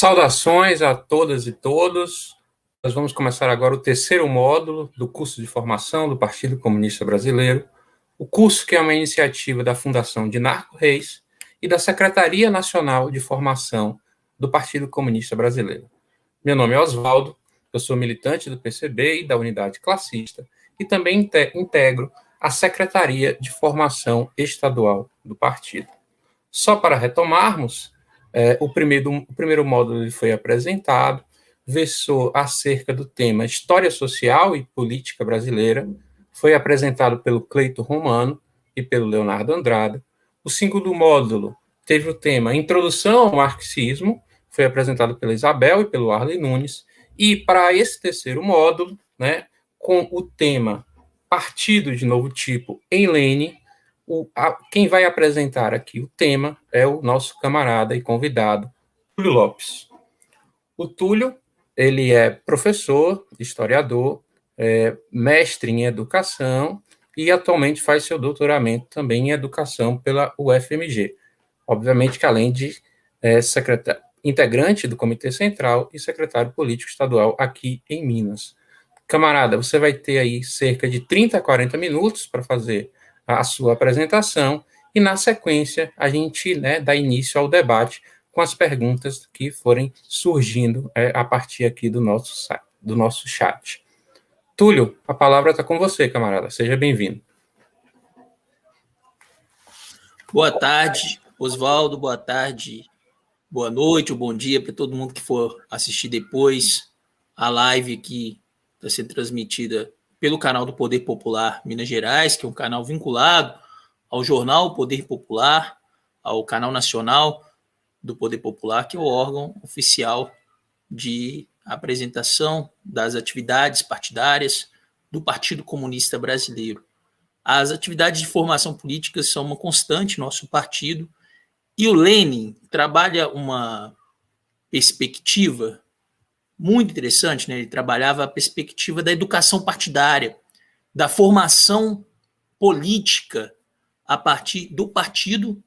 Saudações a todas e todos. Nós vamos começar agora o terceiro módulo do curso de formação do Partido Comunista Brasileiro, o curso que é uma iniciativa da Fundação Dinarco Reis e da Secretaria Nacional de Formação do Partido Comunista Brasileiro. Meu nome é Oswaldo, eu sou militante do PCB e da Unidade Classista e também integro a Secretaria de Formação Estadual do Partido. Só para retomarmos, o primeiro módulo foi apresentado, versou acerca do tema História Social e Política Brasileira, foi apresentado pelo Cleito Romano e pelo Leonardo Andrada. O segundo módulo teve o tema Introdução ao Marxismo, foi apresentado pela Isabel e pelo Arley Nunes. E para esse terceiro módulo, com o tema Partido de Novo Tipo em Lênin, quem vai apresentar aqui o tema é o nosso camarada e convidado, Túlio Lopes. O Túlio, ele é professor, historiador, mestre em educação e atualmente faz seu doutoramento também em educação pela UFMG. Obviamente que além de integrante do Comitê Central e secretário político estadual aqui em Minas. Camarada, você vai ter aí cerca de 30 a 40 minutos para fazer a sua apresentação e, na sequência, a gente dá início ao debate com as perguntas que forem surgindo a partir aqui do nosso chat. Túlio, a palavra está com você, camarada. Seja bem-vindo. Boa tarde, Oswaldo. Boa tarde, boa noite ou bom dia para todo mundo que for assistir depois. A live aqui está sendo transmitida pelo canal do Poder Popular Minas Gerais, que é um canal vinculado ao jornal Poder Popular, ao canal nacional do Poder Popular, que é o órgão oficial de apresentação das atividades partidárias do Partido Comunista Brasileiro. As atividades de formação política são uma constante no nosso partido, e o Lênin trabalha uma perspectiva muito interessante, Ele trabalhava a perspectiva da educação partidária, da formação política a partir do partido,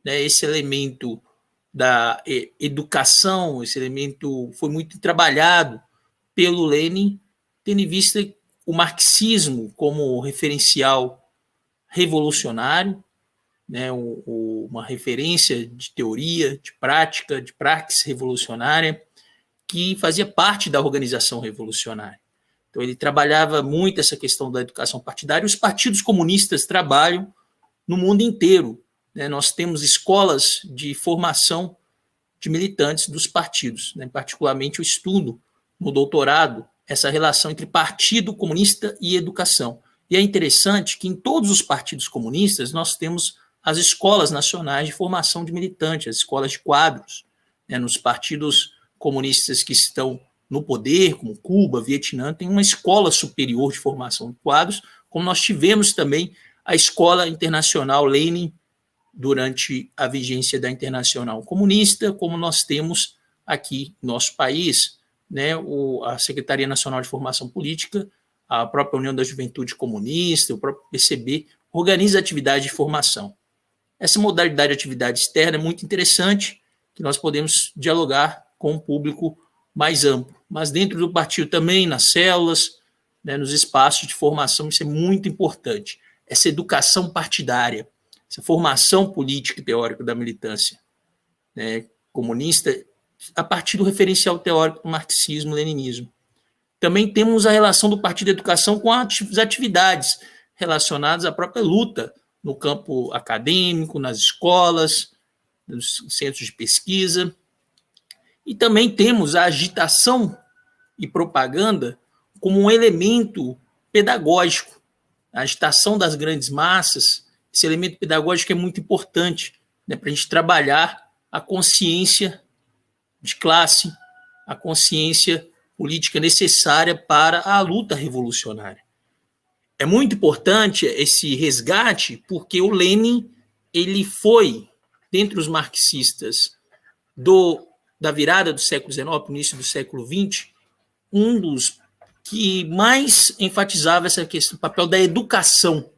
esse elemento da educação, esse elemento foi muito trabalhado pelo Lênin, tendo em vista o marxismo como referencial revolucionário, uma referência de teoria, de prática, de praxis revolucionária, que fazia parte da organização revolucionária. Então, ele trabalhava muito essa questão da educação partidária. Os partidos comunistas trabalham no mundo inteiro. Nós temos escolas de formação de militantes dos partidos. Particularmente, eu estudo no doutorado essa relação entre partido comunista e educação. E é interessante que em todos os partidos comunistas nós temos as escolas nacionais de formação de militantes, as escolas de quadros. Nos partidos comunistas que estão no poder, como Cuba, Vietnã, tem uma escola superior de formação de quadros, como nós tivemos também a Escola Internacional Lenin durante a vigência da Internacional Comunista, como nós temos aqui no nosso país, a Secretaria Nacional de Formação Política, a própria União da Juventude Comunista, o próprio PCB, organiza atividade de formação. Essa modalidade de atividade externa é muito interessante, que nós podemos dialogar com um público mais amplo. Mas dentro do partido também, nas células, nos espaços de formação, isso é muito importante. Essa educação partidária, essa formação política e teórica da militância comunista, a partir do referencial teórico do marxismo-leninismo. Também temos a relação do Partido de Educação com as atividades relacionadas à própria luta no campo acadêmico, nas escolas, nos centros de pesquisa. E também temos a agitação e propaganda como um elemento pedagógico. A agitação das grandes massas, esse elemento pedagógico é muito importante para a gente trabalhar a consciência de classe, a consciência política necessária para a luta revolucionária. É muito importante esse resgate porque o Lênin ele foi, dentre os marxistas da virada do século XIX, início do século XX, um dos que mais enfatizava essa questão, o papel da educação,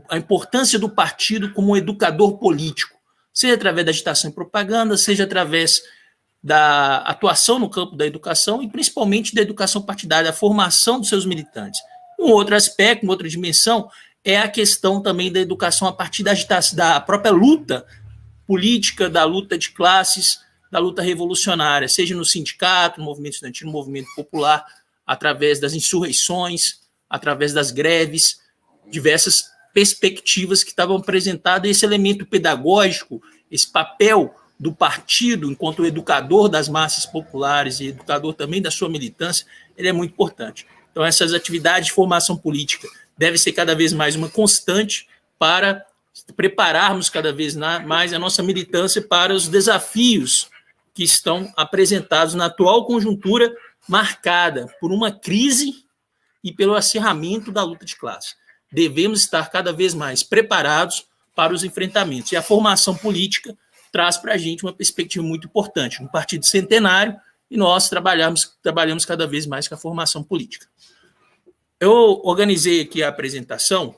a importância do partido como um educador político, seja através da agitação e propaganda, seja através da atuação no campo da educação e principalmente da educação partidária, da formação dos seus militantes. Um outro aspecto, uma outra dimensão, é a questão também da educação a partir da própria luta política, da luta de classes, da luta revolucionária, seja no sindicato, no movimento estudantil, no movimento popular, através das insurreições, através das greves, diversas perspectivas que estavam apresentadas, esse elemento pedagógico, esse papel do partido enquanto educador das massas populares e educador também da sua militância, ele é muito importante. Então, essas atividades de formação política devem ser cada vez mais uma constante para prepararmos cada vez mais a nossa militância para os desafios que estão apresentados na atual conjuntura marcada por uma crise e pelo acirramento da luta de classe. Devemos estar cada vez mais preparados para os enfrentamentos. E a formação política traz para a gente uma perspectiva muito importante. Um partido centenário, e nós trabalhamos cada vez mais com a formação política. Eu organizei aqui a apresentação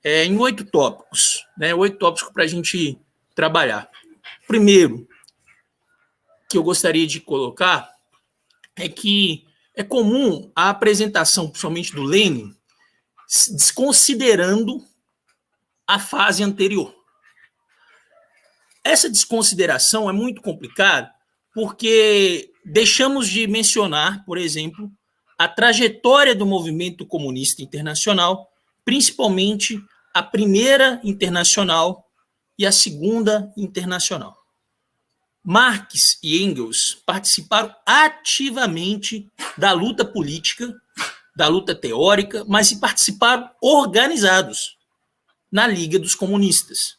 em 8 tópicos, né? 8 tópicos para a gente trabalhar. Primeiro, que eu gostaria de colocar é que é comum a apresentação, principalmente do Lênin, desconsiderando a fase anterior. Essa desconsideração é muito complicada porque deixamos de mencionar, por exemplo, a trajetória do movimento comunista internacional, principalmente a primeira internacional e a segunda internacional. Marx e Engels participaram ativamente da luta política, da luta teórica, mas participaram organizados na Liga dos Comunistas,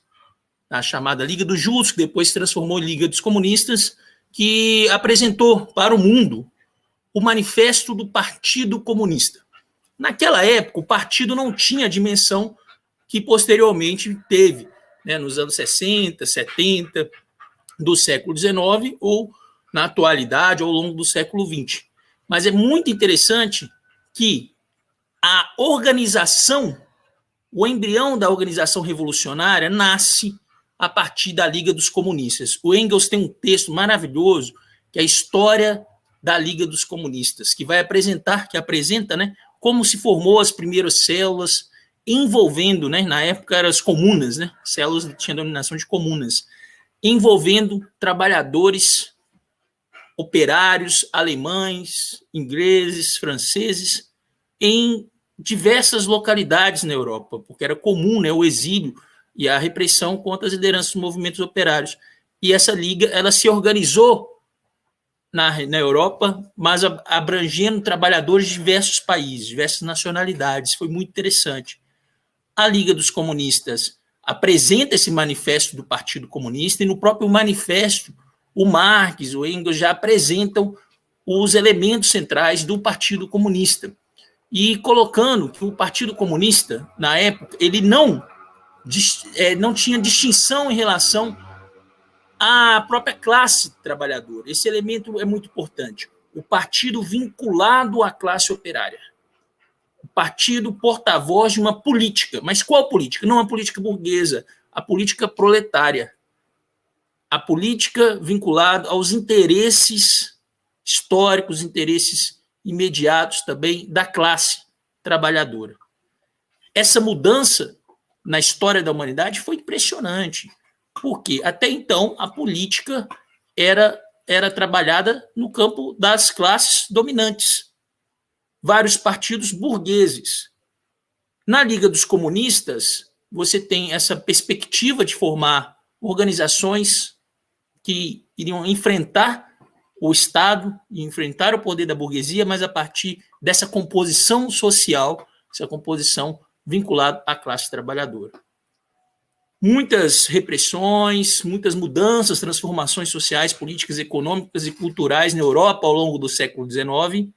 a chamada Liga dos Justos, que depois se transformou em Liga dos Comunistas, que apresentou para o mundo o Manifesto do Partido Comunista. Naquela época, o partido não tinha a dimensão que posteriormente teve, né, nos anos 60, 70, do século XIX ou na atualidade, ao longo do século XX. Mas é muito interessante que a organização, o embrião da organização revolucionária nasce a partir da Liga dos Comunistas. O Engels tem um texto maravilhoso, que é a História da Liga dos Comunistas, que apresenta, né, como se formou as primeiras células, envolvendo, né, na época eram as comunas, né, células tinham denominação de comunas, envolvendo trabalhadores, operários, alemães, ingleses, franceses, em diversas localidades na Europa, porque era comum, né, o exílio e a repressão contra as lideranças dos movimentos operários. E essa liga ela se organizou na Europa, mas abrangendo trabalhadores de diversos países, diversas nacionalidades. Foi muito interessante. A Liga dos Comunistas apresenta esse manifesto do Partido Comunista, e no próprio manifesto, o Marx, o Engels já apresentam os elementos centrais do Partido Comunista. E colocando que o Partido Comunista, na época, ele não tinha distinção em relação à própria classe trabalhadora. Esse elemento é muito importante. O partido vinculado à classe operária. O partido porta-voz de uma política. Mas qual política? Não a política burguesa, a política proletária. A política vinculada aos interesses históricos, interesses imediatos também da classe trabalhadora. Essa mudança na história da humanidade foi impressionante, porque até então a política era trabalhada no campo das classes dominantes, vários partidos burgueses. Na Liga dos Comunistas, você tem essa perspectiva de formar organizações que iriam enfrentar o Estado e enfrentar o poder da burguesia, mas a partir dessa composição social, essa composição vinculada à classe trabalhadora. Muitas repressões, muitas mudanças, transformações sociais, políticas, econômicas e culturais na Europa ao longo do século XIX.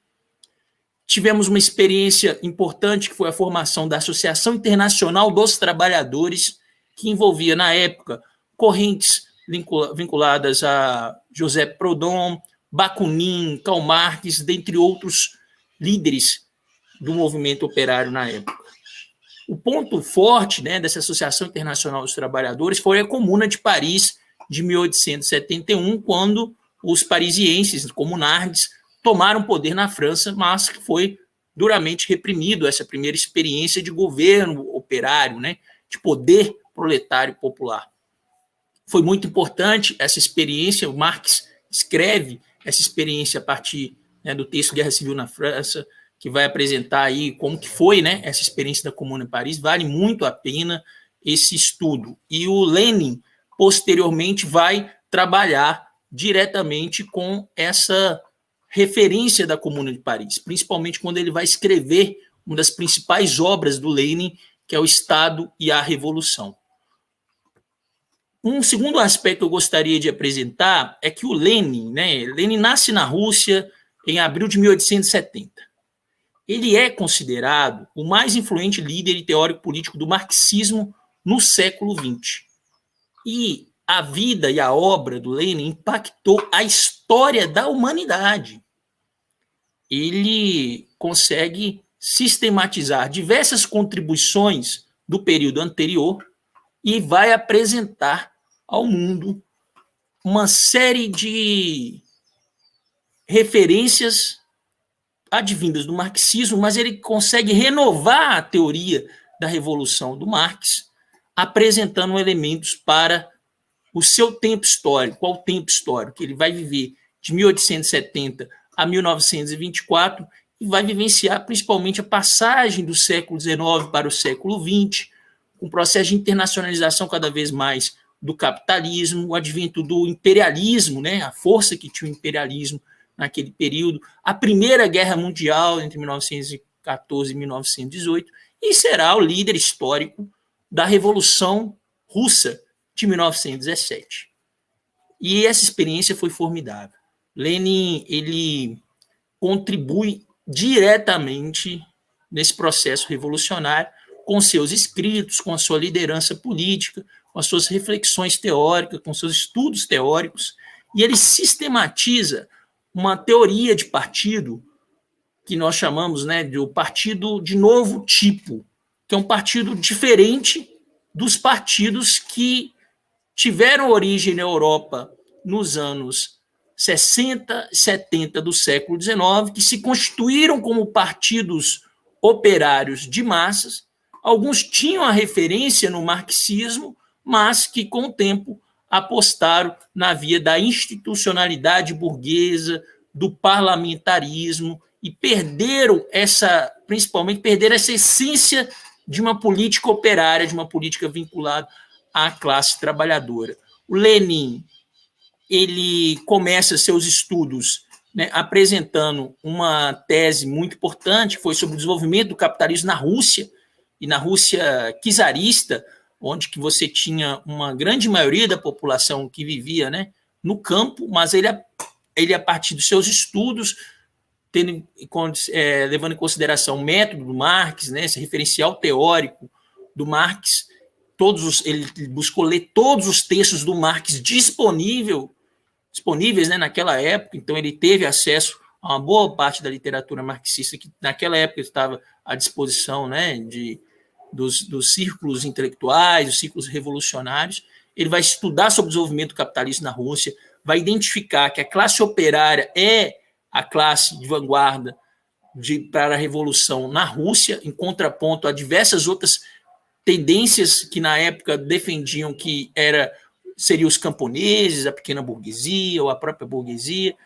Tivemos uma experiência importante, que foi a formação da Associação Internacional dos Trabalhadores, que envolvia, na época, correntes vinculadas a José Proudhon, Bakunin, Karl Marx, dentre outros líderes do movimento operário na época. O ponto forte, né, dessa Associação Internacional dos Trabalhadores foi a Comuna de Paris, de 1871, quando os parisienses, comunards, tomaram poder na França, mas que foi duramente reprimido essa primeira experiência de governo operário, né, de poder proletário popular. Foi muito importante essa experiência, o Marx escreve essa experiência a partir, né, do texto Guerra Civil na França, que vai apresentar aí como que foi, né, essa experiência da Comuna em Paris. Vale muito a pena esse estudo. E o Lenin, posteriormente, vai trabalhar diretamente com essa referência da Comuna de Paris, principalmente quando ele vai escrever uma das principais obras do Lenin, que é o Estado e a Revolução. Um segundo aspecto que eu gostaria de apresentar é que o Lenin, né, Lenin nasce na Rússia em abril de 1870. Ele é considerado o mais influente líder e teórico político do marxismo no século XX. E a vida e a obra do Lenin impactou a história da humanidade. Ele consegue sistematizar diversas contribuições do período anterior e vai apresentar ao mundo uma série de referências advindas do marxismo, mas ele consegue renovar a teoria da revolução do Marx, apresentando elementos para o seu tempo histórico. Qual o tempo histórico? Ele vai viver de 1870 a 1924 e vai vivenciar principalmente a passagem do século XIX para o século XX, com um processo de internacionalização cada vez mais do capitalismo, o advento do imperialismo, né, a força que tinha o imperialismo naquele período, a Primeira Guerra Mundial entre 1914 e 1918, e será o líder histórico da Revolução Russa de 1917. E essa experiência foi formidável. Lenin, ele contribui diretamente nesse processo revolucionário com seus escritos, com a sua liderança política, com as suas reflexões teóricas, com seus estudos teóricos, e ele sistematiza uma teoria de partido que nós chamamos, né, de partido de novo tipo, que é um partido diferente dos partidos que tiveram origem na Europa nos anos 60, 70 do século XIX, que se constituíram como partidos operários de massas. Alguns tinham a referência no marxismo, mas que, com o tempo, apostaram na via da institucionalidade burguesa, do parlamentarismo, e perderam principalmente perderam essa essência de uma política operária, de uma política vinculada à classe trabalhadora. O Lenin, ele começa seus estudos, né, apresentando uma tese muito importante, que foi sobre o desenvolvimento do capitalismo na Rússia, e na Rússia czarista, onde que você tinha uma grande maioria da população que vivia, né, no campo, mas ele, a partir dos seus estudos, levando em consideração o método do Marx, né, esse referencial teórico do Marx, ele buscou ler todos os textos do Marx disponíveis, né, naquela época, então ele teve acesso a uma boa parte da literatura marxista que naquela época estava à disposição, né, dos círculos intelectuais, dos círculos revolucionários. Ele vai estudar sobre o desenvolvimento do capitalismo na Rússia, vai identificar que a classe operária é a classe de vanguarda para a revolução na Rússia, em contraponto a diversas outras tendências que na época defendiam que seriam os camponeses, a pequena burguesia ou a própria burguesia,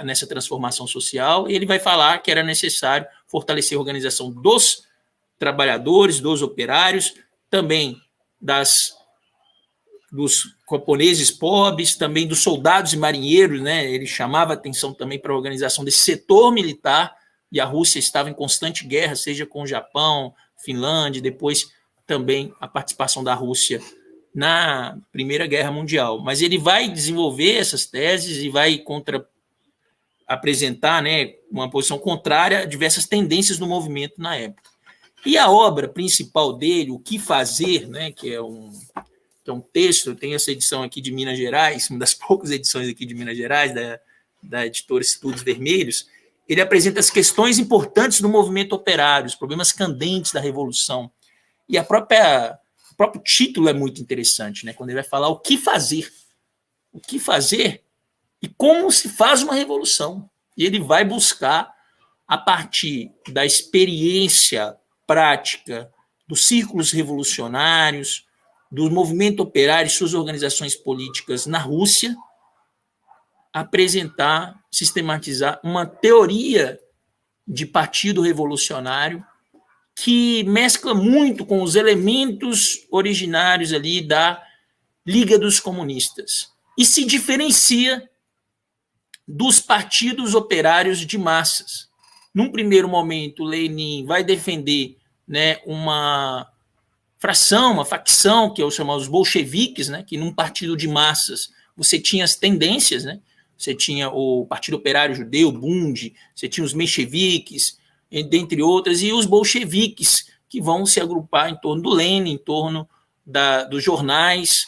nessa transformação social. E ele vai falar que era necessário fortalecer a organização dos trabalhadores, dos operários, também dos camponeses pobres, também dos soldados e marinheiros, né? Ele chamava atenção também para a organização desse setor militar, e a Rússia estava em constante guerra, seja com o Japão, Finlândia, depois também a participação da Rússia na Primeira Guerra Mundial. Mas ele vai desenvolver essas teses e vai apresentar, né, uma posição contrária a diversas tendências do movimento na época. E a obra principal dele, O Que Fazer, né, que é um texto, eu tenho essa edição aqui de Minas Gerais, uma das poucas edições aqui de Minas Gerais, da editora Estudos Vermelhos. Ele apresenta as questões importantes do movimento operário, os problemas candentes da Revolução. E o próprio título é muito interessante, né, quando ele vai falar o que fazer. O que fazer e como se faz uma revolução. E ele vai buscar, a partir da experiência prática dos círculos revolucionários, do movimento operário e suas organizações políticas na Rússia, apresentar, sistematizar uma teoria de partido revolucionário que mescla muito com os elementos originários ali da Liga dos Comunistas e se diferencia dos partidos operários de massas. Num primeiro momento, Lenin vai defender, né, uma fração, uma facção, que é o chamado os bolcheviques, né, que num partido de massas você tinha as tendências, né, você tinha o Partido Operário Judeu, Bund, você tinha os mencheviques, dentre outras, e os bolcheviques, que vão se agrupar em torno do Lenin, em torno dos jornais,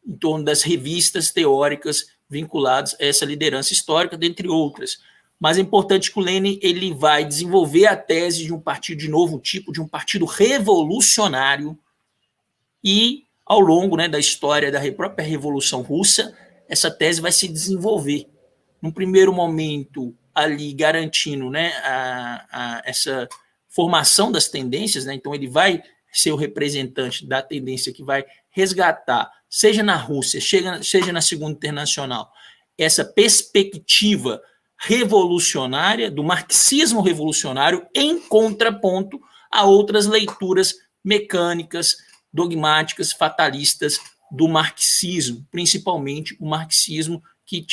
em torno das revistas teóricas vinculadas a essa liderança histórica, dentre outras. Mas é importante que o Lenin ele vai desenvolver a tese de um partido de novo tipo, de um partido revolucionário, e ao longo, né, da história da própria Revolução Russa, essa tese vai se desenvolver. Num primeiro momento, ali garantindo, né, essa formação das tendências, né, então ele vai ser o representante da tendência que vai resgatar, seja na Rússia, seja na Segunda Internacional, essa perspectiva revolucionária, do marxismo revolucionário, em contraponto a outras leituras mecânicas, dogmáticas, fatalistas do marxismo, principalmente o marxismo que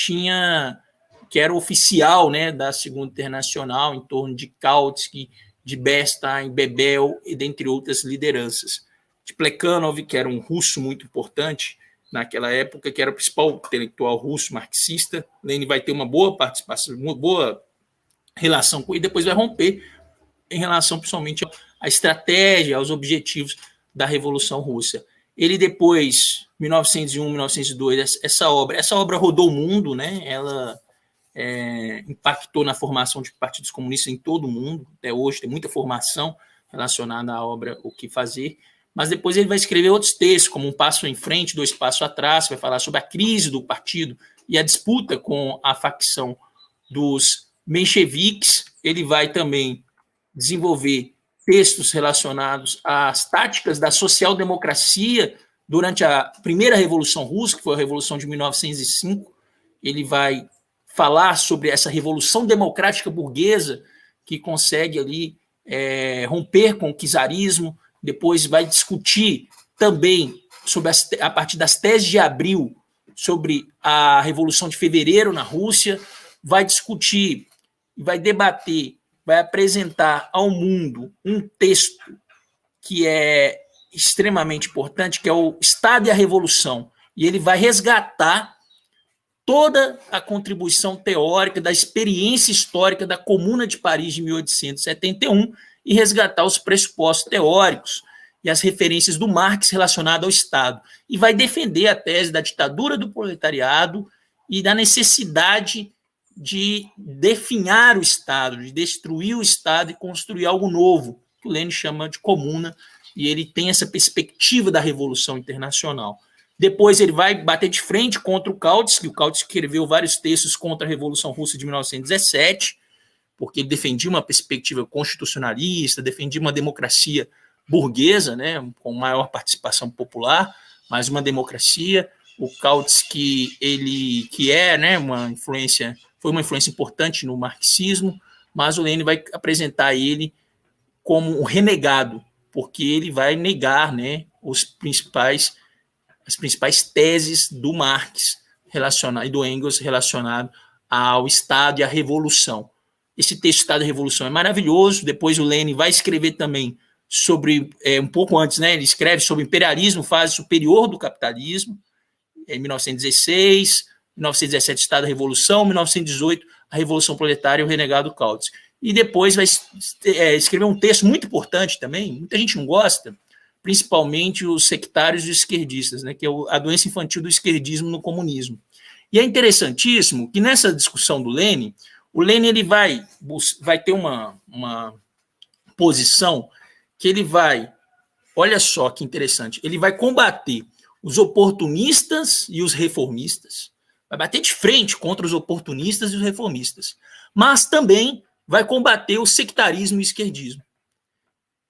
era oficial, né, da Segunda Internacional, em torno de Kautsky, de Bernstein, Bebel, e dentre outras lideranças. De Plekhanov, que era um russo muito importante naquela época, que era o principal intelectual russo marxista. Lenin vai ter uma boa participação, uma boa relação com ele, depois vai romper em relação principalmente à estratégia, aos objetivos da Revolução Russa. Ele depois, 1901, 1902, essa obra rodou o mundo, né? Ela impactou na formação de partidos comunistas em todo o mundo. Até hoje tem muita formação relacionada à obra O que Fazer, mas depois ele vai escrever outros textos, como Um Passo em Frente, Dois Passos Atrás, vai falar sobre a crise do partido e a disputa com a facção dos mencheviques. Ele vai também desenvolver textos relacionados às táticas da social-democracia durante a primeira Revolução Russa, que foi a Revolução de 1905. Ele vai falar sobre essa revolução democrática burguesa que consegue ali romper com o czarismo. Depois vai discutir também sobre a partir das teses de Abril sobre a Revolução de Fevereiro na Rússia, vai discutir, vai debater, vai apresentar ao mundo um texto que é extremamente importante, que é o Estado e a Revolução, e ele vai resgatar toda a contribuição teórica da experiência histórica da Comuna de Paris de 1871 e resgatar os pressupostos teóricos e as referências do Marx relacionadas ao Estado. E vai defender a tese da ditadura do proletariado e da necessidade de definhar o Estado, de destruir o Estado e construir algo novo, que o Lenin chama de comuna, e ele tem essa perspectiva da Revolução Internacional. Depois ele vai bater de frente contra o Kautsky. O Kautsky escreveu vários textos contra a Revolução Russa de 1917, porque ele defendia uma perspectiva constitucionalista, defendia uma democracia burguesa, né, com maior participação popular, mas uma democracia. O Kautsky, ele que né, foi uma influência importante no marxismo, mas o Lenin vai apresentar ele como um renegado, porque ele vai negar, né, as principais teses do Marx e do Engels relacionado ao Estado e à Revolução. Esse texto Estado e Revolução é maravilhoso. Depois o Lenin vai escrever também sobre, um pouco antes, né, ele escreve sobre imperialismo, fase superior do capitalismo, em 1916, 1917, Estado e Revolução, 1918, a Revolução Proletária e o renegado Kautsky. E depois vai escrever um texto muito importante também, muita gente não gosta, principalmente os sectários e os esquerdistas, né, que é a doença infantil do esquerdismo no comunismo. E é interessantíssimo que nessa discussão do Lenin, o Lenin ele vai ter uma posição que ele vai, olha só que interessante, ele vai combater os oportunistas e os reformistas, vai bater de frente contra os oportunistas e os reformistas, mas também vai combater o sectarismo e o esquerdismo.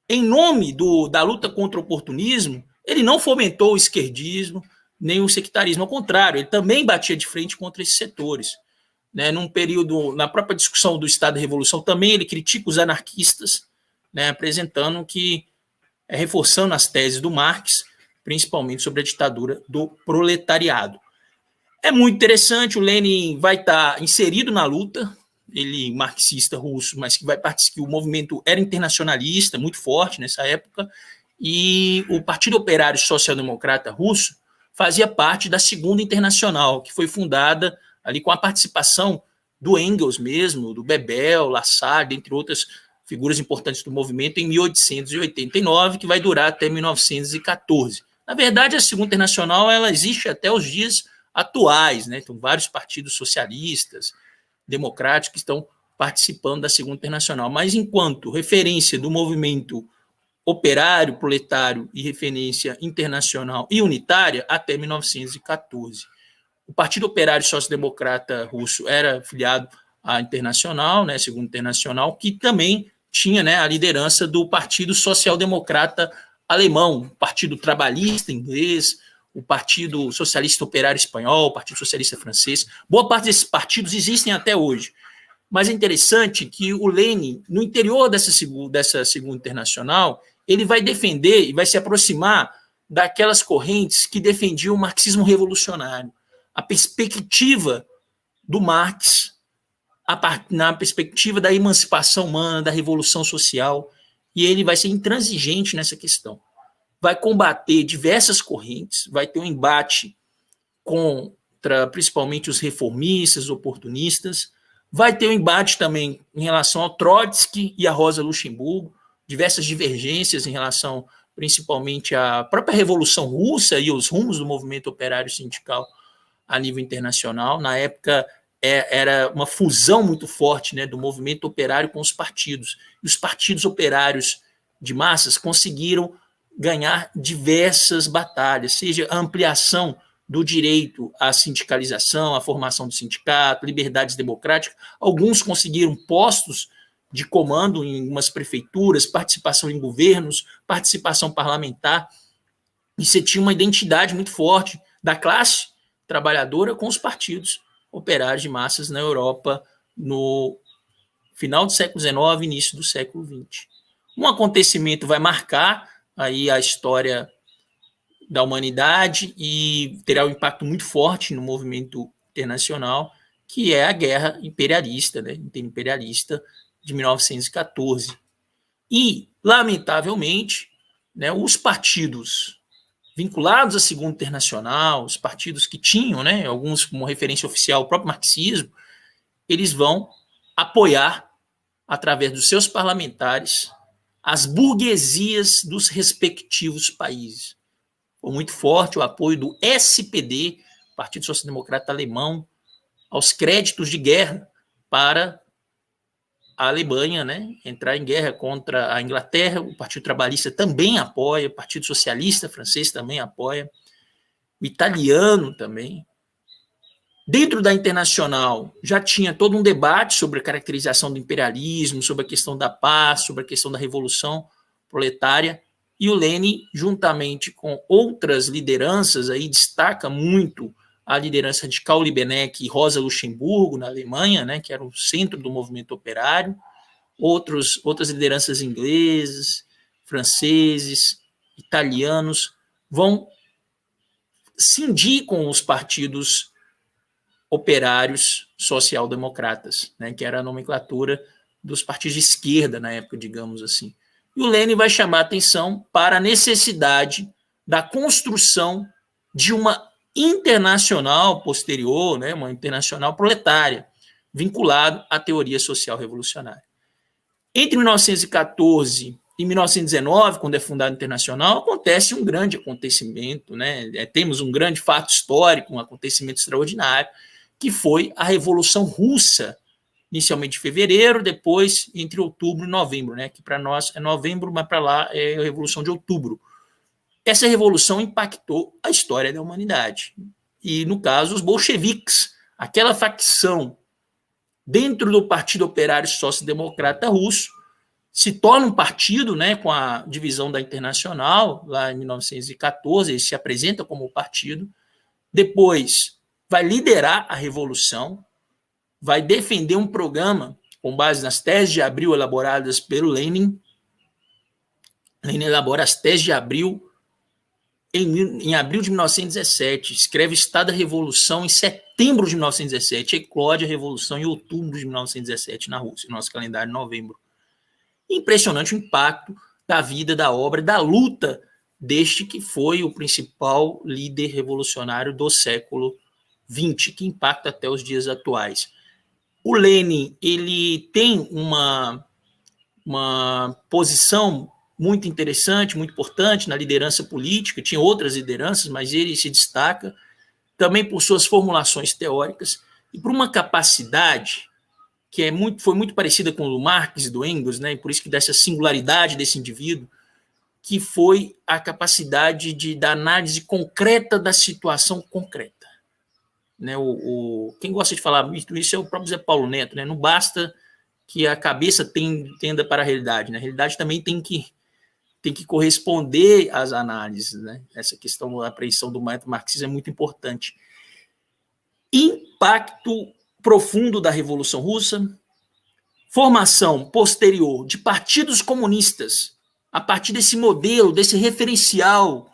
Em nome da luta contra o oportunismo, ele não fomentou o esquerdismo nem o sectarismo, ao contrário, ele também batia de frente contra esses setores. Né, num período, na própria discussão do Estado da Revolução, também ele critica os anarquistas, né, apresentando que, reforçando as teses do Marx, principalmente sobre a ditadura do proletariado. É muito interessante, o Lenin vai estar inserido na luta, ele marxista russo, mas que vai participar, o movimento era internacionalista, muito forte nessa época, e o Partido Operário Social-Democrata Russo fazia parte da Segunda Internacional, que foi fundada ali com a participação do Engels mesmo, do Bebel, Lassalle, entre outras figuras importantes do movimento, em 1889, que vai durar até 1914. Na verdade, a Segunda Internacional ela existe até os dias atuais, né? Então, vários partidos socialistas, democráticos que estão participando da Segunda Internacional. Mas, enquanto referência do movimento operário, proletário e referência internacional e unitária, até 1914. O Partido Operário Social-Democrata Russo era filiado à Internacional, né, Segunda Internacional, que também tinha, né, a liderança do Partido Social-Democrata Alemão, o Partido Trabalhista Inglês, o Partido Socialista Operário Espanhol, o Partido Socialista Francês. Boa parte desses partidos existem até hoje. Mas é interessante que o Lenin, no interior dessa Segunda Internacional, ele vai defender e vai se aproximar daquelas correntes que defendiam o marxismo revolucionário. A perspectiva do Marx, na perspectiva da emancipação humana, da revolução social, e ele vai ser intransigente nessa questão. Vai combater diversas correntes, vai ter um embate contra principalmente os reformistas, os oportunistas, vai ter um embate também em relação ao Trotsky e a Rosa Luxemburgo, diversas divergências em relação principalmente à própria Revolução Russa e os rumos do movimento operário sindical a nível internacional. Na época, era uma fusão muito forte, né, do movimento operário com os partidos. E os partidos operários de massas conseguiram ganhar diversas batalhas, seja a ampliação do direito à sindicalização, à formação do sindicato, liberdades democráticas. Alguns conseguiram postos de comando em algumas prefeituras, participação em governos, participação parlamentar, e você tinha uma identidade muito forte da classe trabalhadora com os partidos operários de massas na Europa no final do século XIX, início do século XX. Um acontecimento vai marcar aí a história da humanidade e terá um impacto muito forte no movimento internacional, que é a Guerra Imperialista, né, Interimperialista de 1914. E, lamentavelmente, né, os partidos vinculados à Segunda Internacional, os partidos que tinham, né, alguns como referência oficial o próprio marxismo, eles vão apoiar, através dos seus parlamentares, as burguesias dos respectivos países. Foi muito forte o apoio do SPD, Partido Social Democrata Alemão, aos créditos de guerra para a Alemanha, né, entrar em guerra contra a Inglaterra. O Partido Trabalhista também apoia, o Partido Socialista Francês também apoia, o italiano também. Dentro da Internacional, já tinha todo um debate sobre a caracterização do imperialismo, sobre a questão da paz, sobre a questão da revolução proletária, e o Lenin, juntamente com outras lideranças, aí destaca muito a liderança de Karl Liebknecht e Rosa Luxemburgo, na Alemanha, né, que era o centro do movimento operário, outras lideranças ingleses, franceses, italianos, vão cindir com os partidos operários social-democratas, né, que era a nomenclatura dos partidos de esquerda na época, digamos assim. E o Lenin vai chamar a atenção para a necessidade da construção de uma internacional posterior, né, uma internacional proletária, vinculado à teoria social revolucionária. Entre 1914 e 1919, quando é fundada a Internacional, acontece um grande acontecimento, né? Temos um grande fato histórico, um acontecimento extraordinário, que foi a Revolução Russa, inicialmente em fevereiro, depois entre outubro e novembro, né? Que para nós é novembro, mas para lá é a Revolução de Outubro. Essa revolução impactou a história da humanidade. e, no caso, os bolcheviques, aquela facção dentro do Partido Operário Social-Democrata Russo, se torna um partido, né, com a divisão da Internacional, lá em 1914, ele se apresenta como partido, depois vai liderar a revolução, vai defender um programa com base nas teses de Abril elaboradas pelo Lenin. Lenin elabora as teses de Abril em abril de 1917, escreve o Estado da Revolução em setembro de 1917, eclode a Revolução em outubro de 1917 na Rússia, nosso calendário de novembro. Impressionante o impacto da vida, da obra, da luta deste que foi o principal líder revolucionário do século XX, que impacta até os dias atuais. O Lenin, ele tem uma posição muito interessante, muito importante na liderança política, tinha outras lideranças, mas ele se destaca também por suas formulações teóricas e por uma capacidade que foi muito parecida com o do Marx e do Engels, né, e por isso que dessa singularidade desse indivíduo, que foi a capacidade da análise concreta da situação concreta. Né, quem gosta de falar isso é o próprio Zé Paulo Neto, né, não basta que a cabeça tenda para a realidade, né, a realidade também tem que corresponder às análises, né? Essa questão da apreensão do método marxismo é muito importante. Impacto profundo da Revolução Russa, formação posterior de partidos comunistas, a partir desse modelo, desse referencial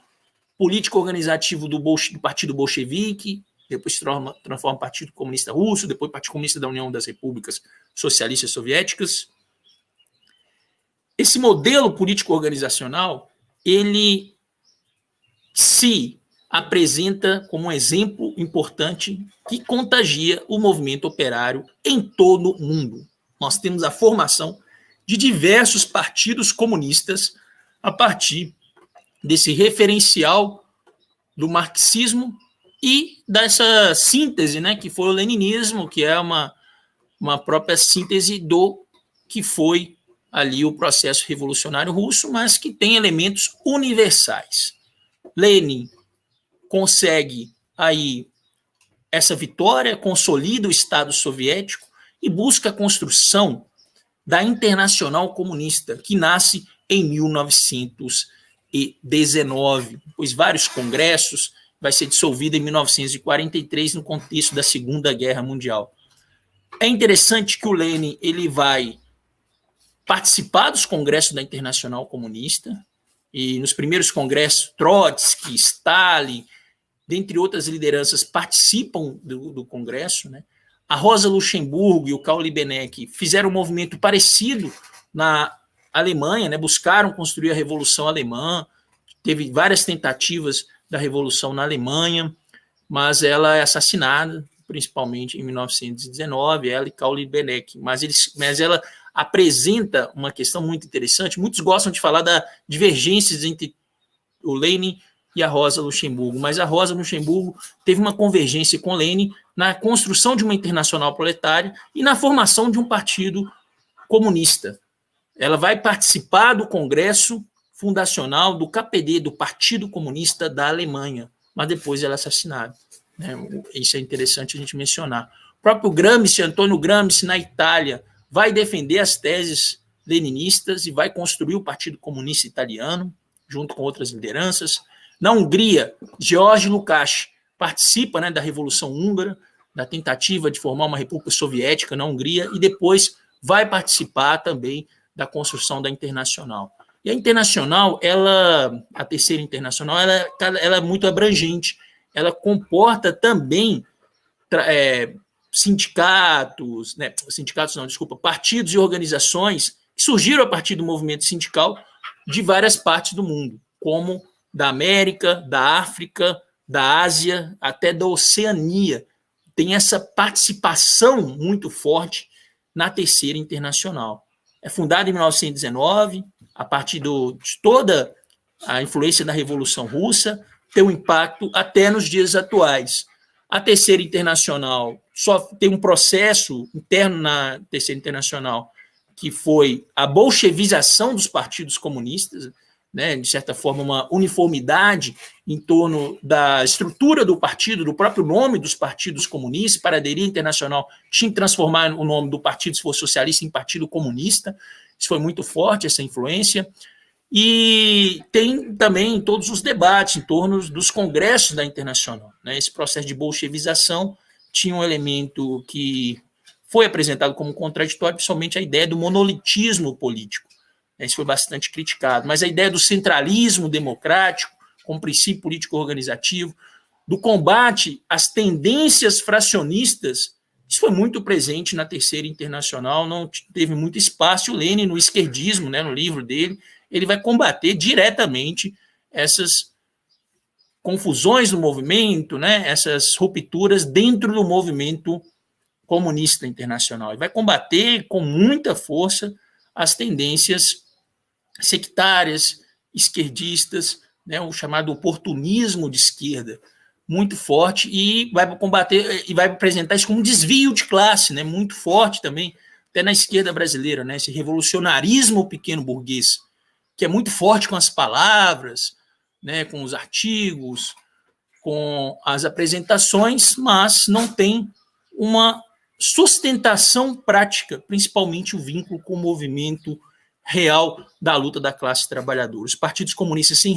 político-organizativo do Partido Bolchevique, depois se transforma em Partido Comunista Russo, depois Partido Comunista da União das Repúblicas Socialistas Soviéticas. Esse modelo político-organizacional, ele se apresenta como um exemplo importante que contagia o movimento operário em todo o mundo. Nós temos a formação de diversos partidos comunistas a partir desse referencial do marxismo e dessa síntese, né, que foi o leninismo, que é uma própria síntese do que foi ali o processo revolucionário russo, mas que tem elementos universais. Lenin consegue aí essa vitória, consolida o Estado soviético e busca a construção da Internacional Comunista, que nasce em 1919, depois vários congressos, vai ser dissolvida em 1943 no contexto da Segunda Guerra Mundial. É interessante que o Lenin ele vai participar dos congressos da Internacional Comunista, e nos primeiros congressos, Trotsky, Stalin, dentre outras lideranças, participam do congresso, né? A Rosa Luxemburgo e o Karl Liebknecht fizeram um movimento parecido na Alemanha, né? Buscaram construir a Revolução Alemã, teve várias tentativas da Revolução na Alemanha, mas ela é assassinada, principalmente em 1919, ela e Karl Liebknecht, mas ela apresenta uma questão muito interessante. Muitos gostam de falar das divergências entre o Lenin e a Rosa Luxemburgo, mas a Rosa Luxemburgo teve uma convergência com o Lenin na construção de uma internacional proletária e na formação de um partido comunista. Ela vai participar do Congresso Fundacional do KPD, do Partido Comunista da Alemanha, mas depois ela é assassinada. Isso é interessante a gente mencionar. O próprio Gramsci, Antônio Gramsci, na Itália, vai defender as teses leninistas e vai construir o Partido Comunista Italiano, junto com outras lideranças. Na Hungria, George Lukács participa, né, da Revolução Húngara, da tentativa de formar uma república soviética na Hungria, e depois vai participar também da construção da Internacional. E a Internacional, a Terceira Internacional, ela é muito abrangente. Ela comporta também partidos e organizações que surgiram a partir do movimento sindical de várias partes do mundo, como da América, da África, da Ásia, até da Oceania. Tem essa participação muito forte na Terceira Internacional. É fundada em 1919, a partir de toda a influência da Revolução Russa, tem um impacto até nos dias atuais. A Terceira Internacional só tem um processo interno na Terceira Internacional, que foi a bolchevização dos partidos comunistas. né, de certa forma, uma uniformidade em torno da estrutura do partido, do próprio nome dos partidos comunistas. Para aderir à Internacional, tinha que transformar o nome do partido, se for socialista, em Partido Comunista. Isso foi muito forte, essa influência. E tem também todos os debates em torno dos congressos da Internacional, né? Esse processo de bolchevização tinha um elemento que foi apresentado como contraditório, principalmente a ideia do monolitismo político. Isso foi bastante criticado. Mas a ideia do centralismo democrático, como princípio político organizativo, do combate às tendências fracionistas, isso foi muito presente na Terceira Internacional, não teve muito espaço. O Lenin, no esquerdismo, né, no livro dele, ele vai combater diretamente essas confusões no movimento, né, essas rupturas dentro do movimento comunista internacional. Ele vai combater com muita força as tendências sectárias, esquerdistas, né, o chamado oportunismo de esquerda, muito forte, e vai combater e vai apresentar isso como um desvio de classe, né, muito forte também, até na esquerda brasileira, né, esse revolucionarismo pequeno burguês, que é muito forte com as palavras, né, com os artigos, com as apresentações, mas não tem uma sustentação prática, principalmente o vínculo com o movimento real da luta da classe trabalhadora. Os partidos comunistas se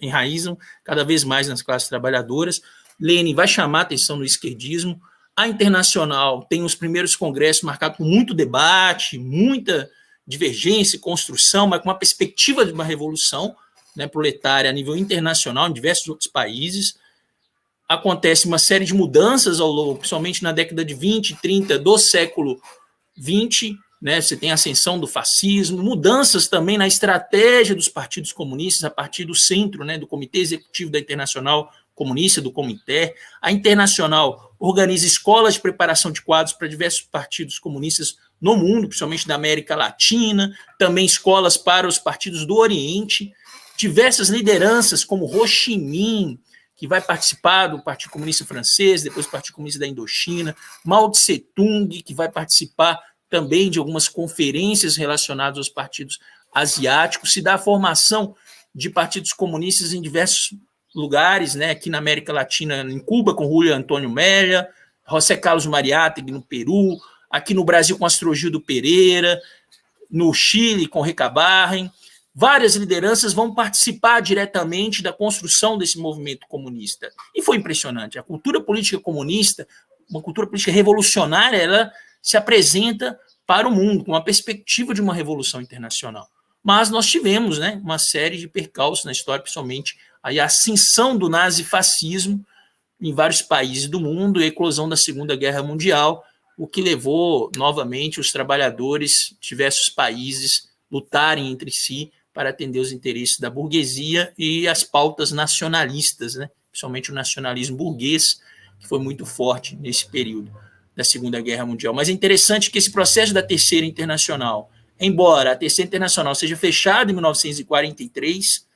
enraizam cada vez mais nas classes trabalhadoras. Lenin vai chamar a atenção no esquerdismo. A Internacional tem os primeiros congressos marcados por muito debate, muita divergência e construção, mas com uma perspectiva de uma revolução, né, proletária a nível internacional, em diversos outros países. Acontece uma série de mudanças ao longo, principalmente na década de 20, 30 do século 20, né, você tem a ascensão do fascismo, mudanças também na estratégia dos partidos comunistas a partir do centro, né, do Comitê Executivo da Internacional Comunista, do Comitê. A Internacional organiza escolas de preparação de quadros para diversos partidos comunistas no mundo, principalmente da América Latina, também escolas para os partidos do Oriente, diversas lideranças como Ho Chi Minh, que vai participar do Partido Comunista Francês, depois do Partido Comunista da Indochina, Mao Tse Tung, que vai participar também de algumas conferências relacionadas aos partidos asiáticos. Se dá a formação de partidos comunistas em diversos lugares, né? Aqui na América Latina, em Cuba, com Julio Antônio Mella, José Carlos Mariátegui, no Peru, aqui no Brasil, com Astrogildo Pereira, no Chile, com Recabarren. Várias lideranças vão participar diretamente da construção desse movimento comunista. E foi impressionante. A cultura política comunista, uma cultura política revolucionária, ela se apresenta para o mundo com uma perspectiva de uma revolução internacional. Mas nós tivemos, né, uma série de percalços na história, principalmente a ascensão do nazifascismo em vários países do mundo e a eclosão da Segunda Guerra Mundial, o que levou novamente os trabalhadores de diversos países lutarem entre si para atender os interesses da burguesia e as pautas nacionalistas, né, principalmente o nacionalismo burguês, que foi muito forte nesse período da Segunda Guerra Mundial. Mas é interessante que esse processo da Terceira Internacional, embora a Terceira Internacional seja fechada em 1943,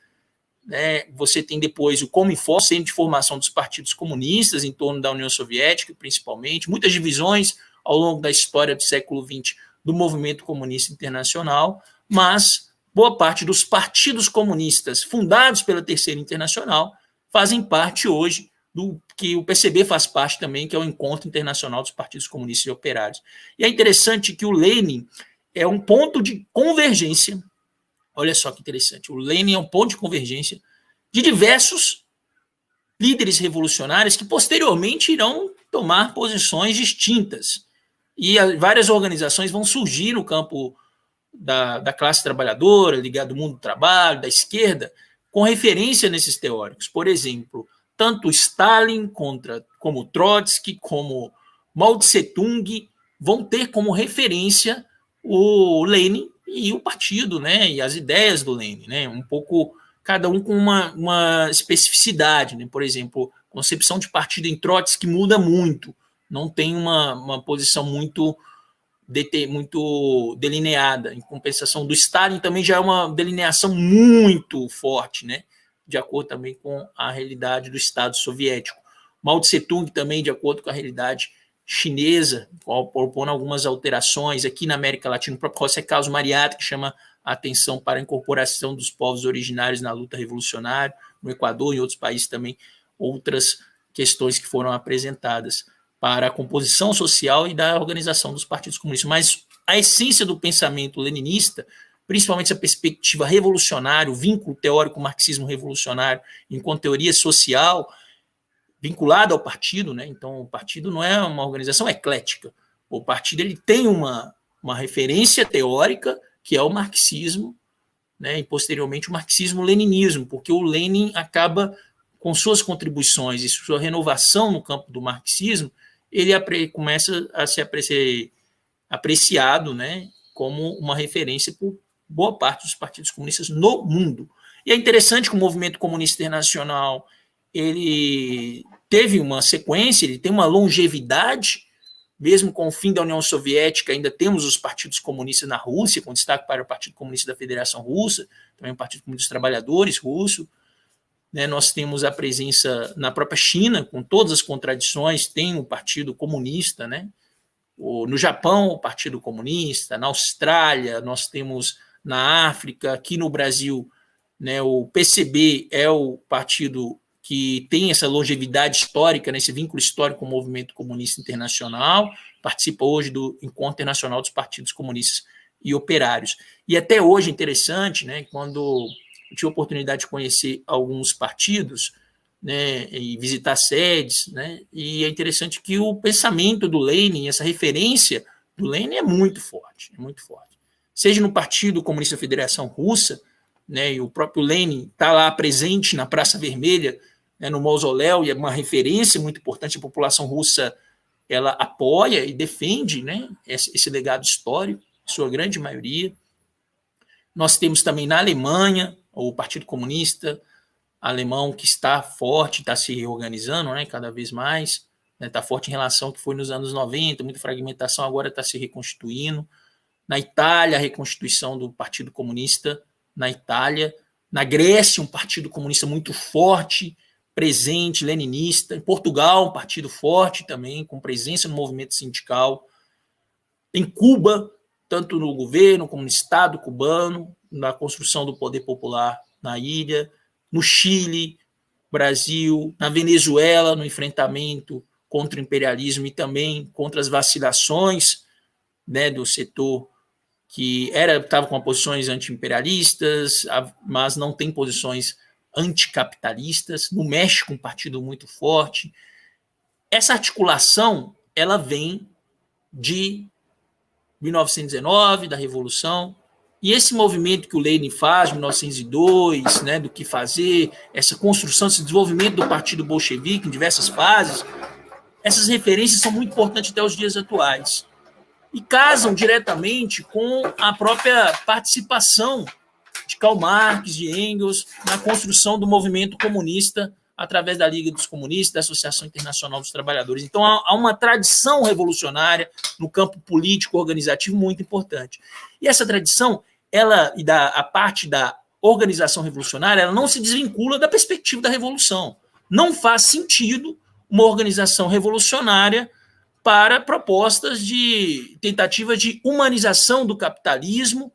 né, você tem depois o Cominform, Centro de Formação dos Partidos Comunistas em torno da União Soviética, principalmente, muitas divisões ao longo da história do século XX do movimento comunista internacional, mas boa parte dos partidos comunistas fundados pela Terceira Internacional fazem parte hoje do que o PCB faz parte também, que é o Encontro Internacional dos Partidos Comunistas e Operários. E é interessante que o Lenin é um ponto de convergência, olha só que interessante, o Lenin é um ponto de convergência de diversos líderes revolucionários que posteriormente irão tomar posições distintas. E várias organizações vão surgir no campo da classe trabalhadora, ligado ao mundo do trabalho, da esquerda, com referência nesses teóricos. Por exemplo, tanto Stalin como Trotsky, como Mao Tse-tung vão ter como referência o Lenin e o partido, né, e as ideias do Lenin, né, um pouco cada um com uma especificidade, né? Por exemplo, a concepção de partido em Trotsky muda muito, não tem uma posição muito delineada. Em compensação do Stalin também já é uma delineação muito forte, né? De acordo também com a realidade do Estado soviético. Mao Tse Tung também de acordo com a realidade chinesa, propondo algumas alterações aqui na América Latina, o próprio José Carlos Mariátegui, que chama a atenção para a incorporação dos povos originários na luta revolucionária, no Equador e em outros países também, outras questões que foram apresentadas para a composição social e da organização dos partidos comunistas. Mas a essência do pensamento leninista, principalmente essa perspectiva revolucionária, o vínculo teórico marxismo revolucionário enquanto teoria social, vinculada ao partido, né? Então o partido não é uma organização eclética. O partido ele tem uma referência teórica que é o marxismo, né? E posteriormente o marxismo-leninismo, porque o Lenin acaba com suas contribuições e sua renovação no campo do marxismo, ele começa a ser apreciado, né, como uma referência por boa parte dos partidos comunistas no mundo. E é interessante que o movimento comunista internacional ele teve uma sequência, ele tem uma longevidade, mesmo com o fim da União Soviética, ainda temos os partidos comunistas na Rússia, com destaque para o Partido Comunista da Federação Russa, também o Partido Comunista dos Trabalhadores russo, né? Nós temos a presença na própria China, com todas as contradições, tem o Partido Comunista, né? No Japão, o Partido Comunista, na Austrália, nós temos na África, aqui no Brasil, né, o PCB é o partido que tem essa longevidade histórica, né, esse vínculo histórico com o movimento comunista internacional, participa hoje do Encontro Internacional dos Partidos Comunistas e Operários. E até hoje, interessante, né, quando eu tive a oportunidade de conhecer alguns partidos, né, e visitar sedes, né, e é interessante que o pensamento do Lenin, essa referência do Lenin é muito forte, Seja no Partido Comunista da Federação Russa, né, e o próprio Lenin está lá presente na Praça Vermelha, né, no mausoléu, e é uma referência muito importante, a população russa ela apoia e defende, né, esse legado histórico, em sua grande maioria. Nós temos também na Alemanha o Partido Comunista alemão que está forte, está se reorganizando, né, cada vez mais, né, está forte em relação ao que foi nos anos 90, muita fragmentação, agora está se reconstituindo. Na Itália, a reconstituição do Partido Comunista na Itália. Na Grécia, um Partido Comunista muito forte, presente, leninista. Em Portugal, um partido forte também, com presença no movimento sindical. Em Cuba, tanto no governo como no Estado cubano, na construção do poder popular na ilha. No Chile, Brasil, na Venezuela, no enfrentamento contra o imperialismo e também contra as vacilações, né, do setor que estava com posições anti-imperialistas, mas não tem posições anticapitalistas. No México, um partido muito forte. Essa articulação ela vem de 1919, da Revolução, e esse movimento que o Lenin faz, em 1902, né, do que fazer, essa construção, esse desenvolvimento do Partido Bolchevique em diversas fases, essas referências são muito importantes até os dias atuais. E casam diretamente com a própria participação de Karl Marx, de Engels, na construção do movimento comunista através da Liga dos Comunistas, da Associação Internacional dos Trabalhadores. Então, há uma tradição revolucionária no campo político organizativo muito importante. E essa tradição, a parte da organização revolucionária, ela não se desvincula da perspectiva da revolução. Não faz sentido uma organização revolucionária para propostas de tentativa de humanização do capitalismo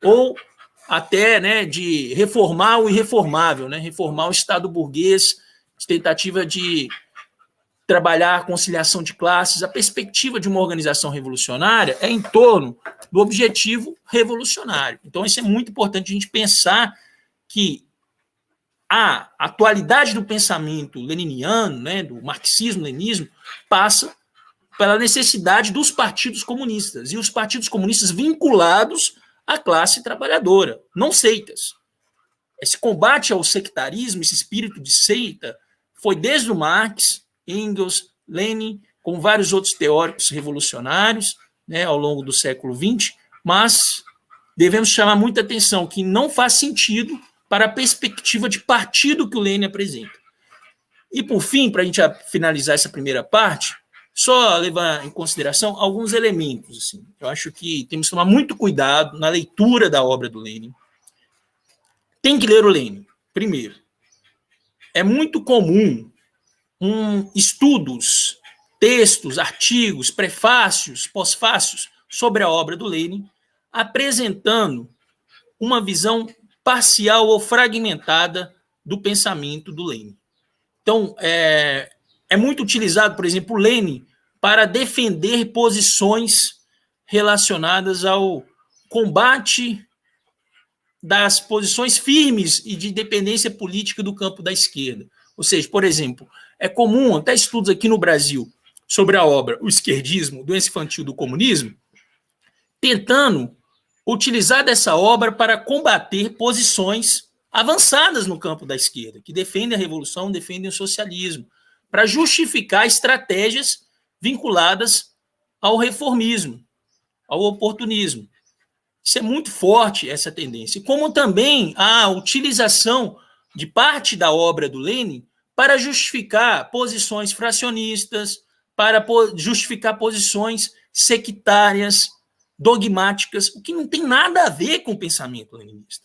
ou até, né, de reformar o irreformável, né, reformar o Estado burguês, tentativa de trabalhar a conciliação de classes. A perspectiva de uma organização revolucionária é em torno do objetivo revolucionário. Então, isso é muito importante a gente pensar que a atualidade do pensamento leniniano, né, do marxismo-leninismo, passa pela necessidade dos partidos comunistas, e os partidos comunistas vinculados à classe trabalhadora, não seitas. Esse combate ao sectarismo, esse espírito de seita, foi desde o Marx, Engels, Lenin, com vários outros teóricos revolucionários, né, ao longo do século XX, mas devemos chamar muita atenção que não faz sentido para a perspectiva de partido que o Lenin apresenta. E, por fim, para a gente finalizar essa primeira parte, só levar em consideração alguns elementos. Assim. Eu acho que temos que tomar muito cuidado na leitura da obra do Lenin. Tem que ler o Lenin, primeiro. É muito comum estudos textos, artigos, prefácios, pós-fácios sobre a obra do Lênin, apresentando uma visão parcial ou fragmentada do pensamento do Lênin. Então, é muito utilizado, por exemplo, o Lênin para defender posições relacionadas ao combate das posições firmes e de independência política do campo da esquerda. Ou seja, por exemplo, é comum, até estudos aqui no Brasil, sobre a obra O Esquerdismo, Doença Infantil do Comunismo, tentando utilizar dessa obra para combater posições avançadas no campo da esquerda, que defendem a revolução, defendem o socialismo, para justificar estratégias vinculadas ao reformismo, ao oportunismo. Isso é muito forte, essa tendência. Como também a utilização de parte da obra do Lênin para justificar posições fracionistas, para justificar posições sectárias, dogmáticas, o que não tem nada a ver com o pensamento leninista.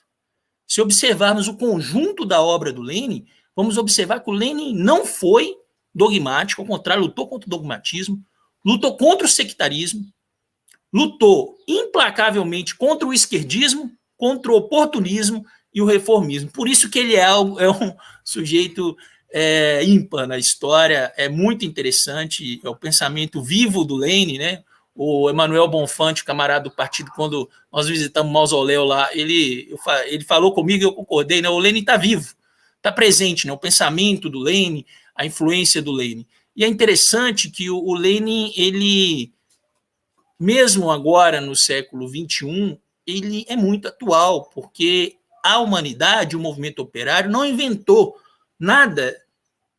Se observarmos o conjunto da obra do Lênin, vamos observar que o Lênin não foi dogmático, ao contrário, lutou contra o dogmatismo, lutou contra o sectarismo, lutou implacavelmente contra o esquerdismo, contra o oportunismo e o reformismo. Por isso que ele é um sujeito ímpar na história, é muito interessante, é o pensamento vivo do Lênin, né? O Emanuel Bonfante, o camarada do partido, quando nós visitamos o mausoléu lá, ele falou comigo e eu concordei, né? O Lênin está vivo, está presente, né? O pensamento do Lênin, a influência do Lênin. E é interessante que o Lênin, ele, mesmo agora no século XXI, ele é muito atual, porque a humanidade, o movimento operário, não inventou nada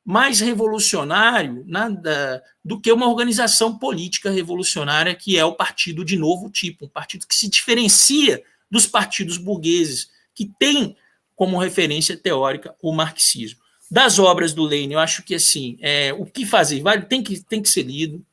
mais revolucionário, nada do que uma organização política revolucionária, que é o partido de novo tipo, um partido que se diferencia dos partidos burgueses, que tem como referência teórica o marxismo. Das obras do Lênin, eu acho que assim, o que fazer? Tem que ser lido.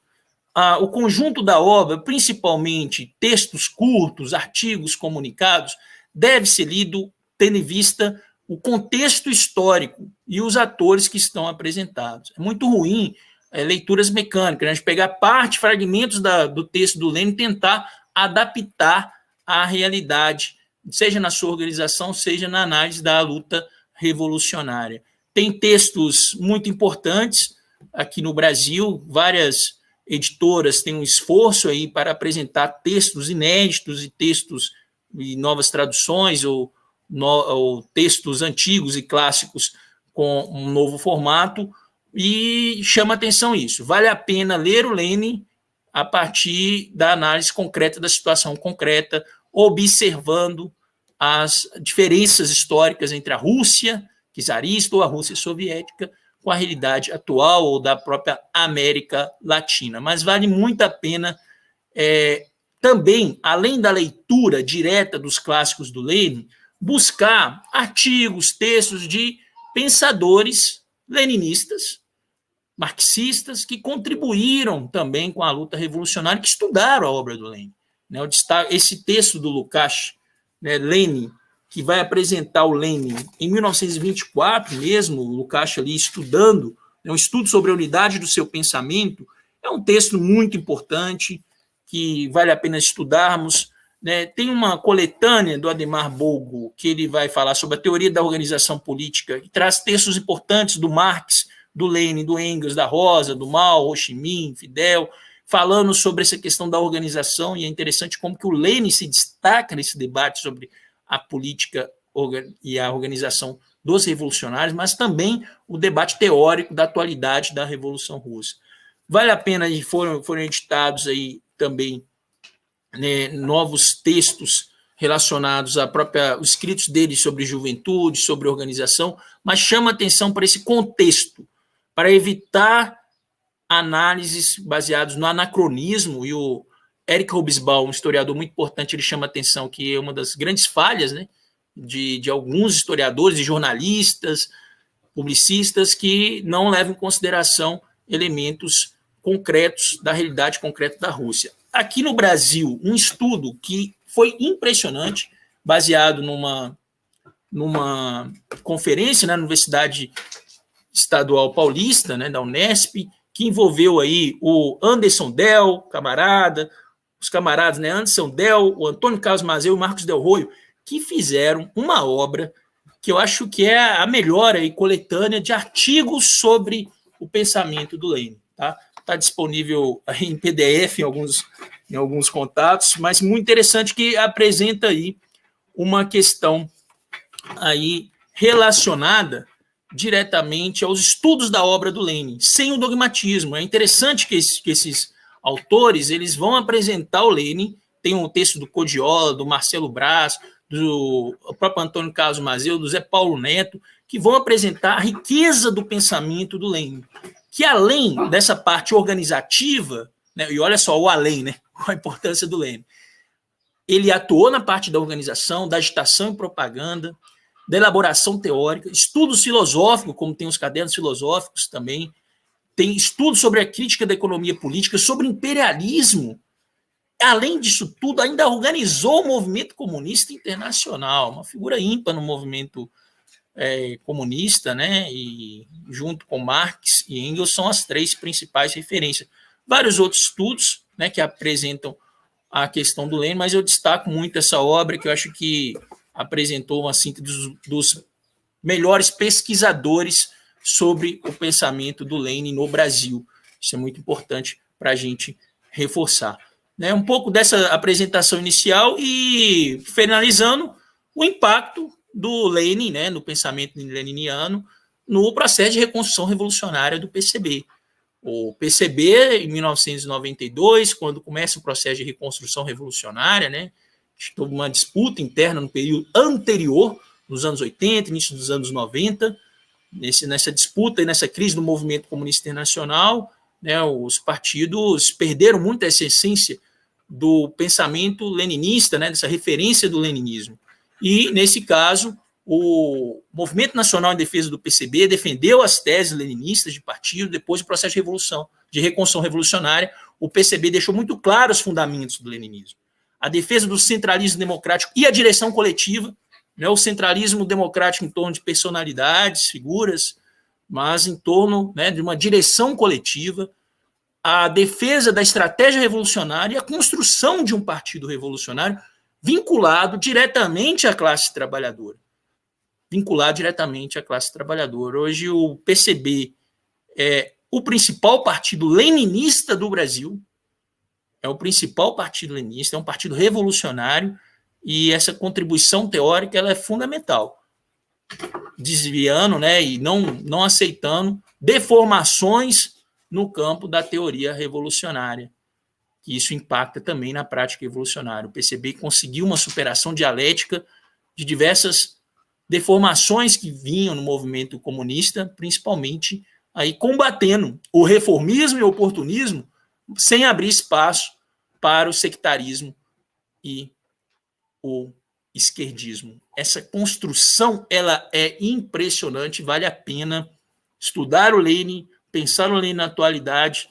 O conjunto da obra, principalmente textos curtos, artigos, comunicados, deve ser lido tendo em vista o contexto histórico e os atores que estão apresentados. É muito ruim leituras mecânicas, né? A gente pegar fragmentos do texto do Lênin e tentar adaptar à realidade, seja na sua organização, seja na análise da luta revolucionária. Tem textos muito importantes aqui no Brasil, várias editoras têm um esforço aí para apresentar textos inéditos e textos e novas traduções ou textos antigos e clássicos com um novo formato, e chama atenção isso. Vale a pena ler o Lênin a partir da análise concreta da situação concreta, observando as diferenças históricas entre a Rússia czarista ou a Rússia soviética com a realidade atual ou da própria América Latina. Mas vale muito a pena também, além da leitura direta dos clássicos do Lênin, buscar artigos, textos de pensadores leninistas, marxistas, que contribuíram também com a luta revolucionária, que estudaram a obra do Lênin. Esse texto do Lukács, né, Lênin, que vai apresentar o Lênin em 1924 mesmo, o Lukács ali estudando, um estudo sobre a unidade do seu pensamento, é um texto muito importante, que vale a pena estudarmos. Né? Tem uma coletânea do Ademar Bolgo, que ele vai falar sobre a teoria da organização política, que traz textos importantes do Marx, do Lênin, do Engels, da Rosa, do Mao, Ho Chi Minh, Fidel, falando sobre essa questão da organização, e é interessante como que o Lênin se destaca nesse debate sobre a política e a organização dos revolucionários, mas também o debate teórico da atualidade da Revolução Russa. Vale a pena, e foram editados aí também, né, novos textos relacionados os escritos dele sobre juventude, sobre organização, mas chama atenção para esse contexto, para evitar análises baseadas no anacronismo. E o Eric Hobsbawm, um historiador muito importante, ele chama atenção que é uma das grandes falhas, né, de alguns historiadores e jornalistas, publicistas, que não levam em consideração elementos concretos da realidade concreta da Rússia. Aqui no Brasil, um estudo que foi impressionante, baseado numa conferência na Universidade Estadual Paulista, né, da Unesp, que envolveu aí o Anderson Del, camarada, os camaradas, né, Anderson Del, o Antônio Carlos Mazeu e o Marcos Del Roio, que fizeram uma obra que eu acho que é a melhor aí, coletânea de artigos sobre o pensamento do Lenin. Tá disponível aí em PDF em alguns contatos, mas muito interessante, que apresenta aí uma questão aí relacionada diretamente aos estudos da obra do Lenin, sem o dogmatismo. É interessante que esses autores eles vão apresentar o Lenin. Tem um texto do Codiola, do Marcelo Braz, do próprio Antônio Carlos Mazeu, do Zé Paulo Neto, que vão apresentar a riqueza do pensamento do Lenin, que além dessa parte organizativa, né, e olha só o além, né, a importância do Lenin, ele atuou na parte da organização, da agitação e propaganda, da elaboração teórica, estudos filosóficos, como tem os cadernos filosóficos também, tem estudos sobre a crítica da economia política, sobre imperialismo. Além disso tudo, ainda organizou o movimento comunista internacional, uma figura ímpar no movimento comunista, né? E junto com Marx e Engels são as três principais referências. Vários outros estudos, né, que apresentam a questão do Lenin, mas eu destaco muito essa obra, que eu acho que apresentou uma síntese dos melhores pesquisadores sobre o pensamento do Lenin no Brasil. Isso é muito importante para a gente reforçar. Né, um pouco dessa apresentação inicial e finalizando o impacto do Lenin, né, no pensamento leniniano, no processo de reconstrução revolucionária do PCB. O PCB, em 1992, quando começa o processo de reconstrução revolucionária, né, houve uma disputa interna no período anterior, nos anos 80, início dos anos 90, nessa disputa e nessa crise do movimento comunista internacional, né, os partidos perderam muito essa essência do pensamento leninista, né, dessa referência do leninismo. E, nesse caso, o Movimento Nacional em Defesa do PCB defendeu as teses leninistas de partido. Depois do processo de revolução, de reconstrução revolucionária, o PCB deixou muito claros os fundamentos do leninismo. A defesa do centralismo democrático e a direção coletiva, né, o centralismo democrático em torno de personalidades, figuras, mas em torno, né, de uma direção coletiva, a defesa da estratégia revolucionária e a construção de um partido revolucionário vinculado diretamente à classe trabalhadora. Hoje o PCB é o principal partido leninista do Brasil, é o principal partido leninista, é um partido revolucionário, e essa contribuição teórica ela é fundamental, desviando, né, e não aceitando deformações no campo da teoria revolucionária, que isso impacta também na prática revolucionária. O PCB conseguiu uma superação dialética de diversas deformações que vinham no movimento comunista, principalmente aí combatendo o reformismo e o oportunismo, sem abrir espaço para o sectarismo e o esquerdismo. Essa construção ela é impressionante, vale a pena estudar o Lenin, pensar no Lenin na atualidade,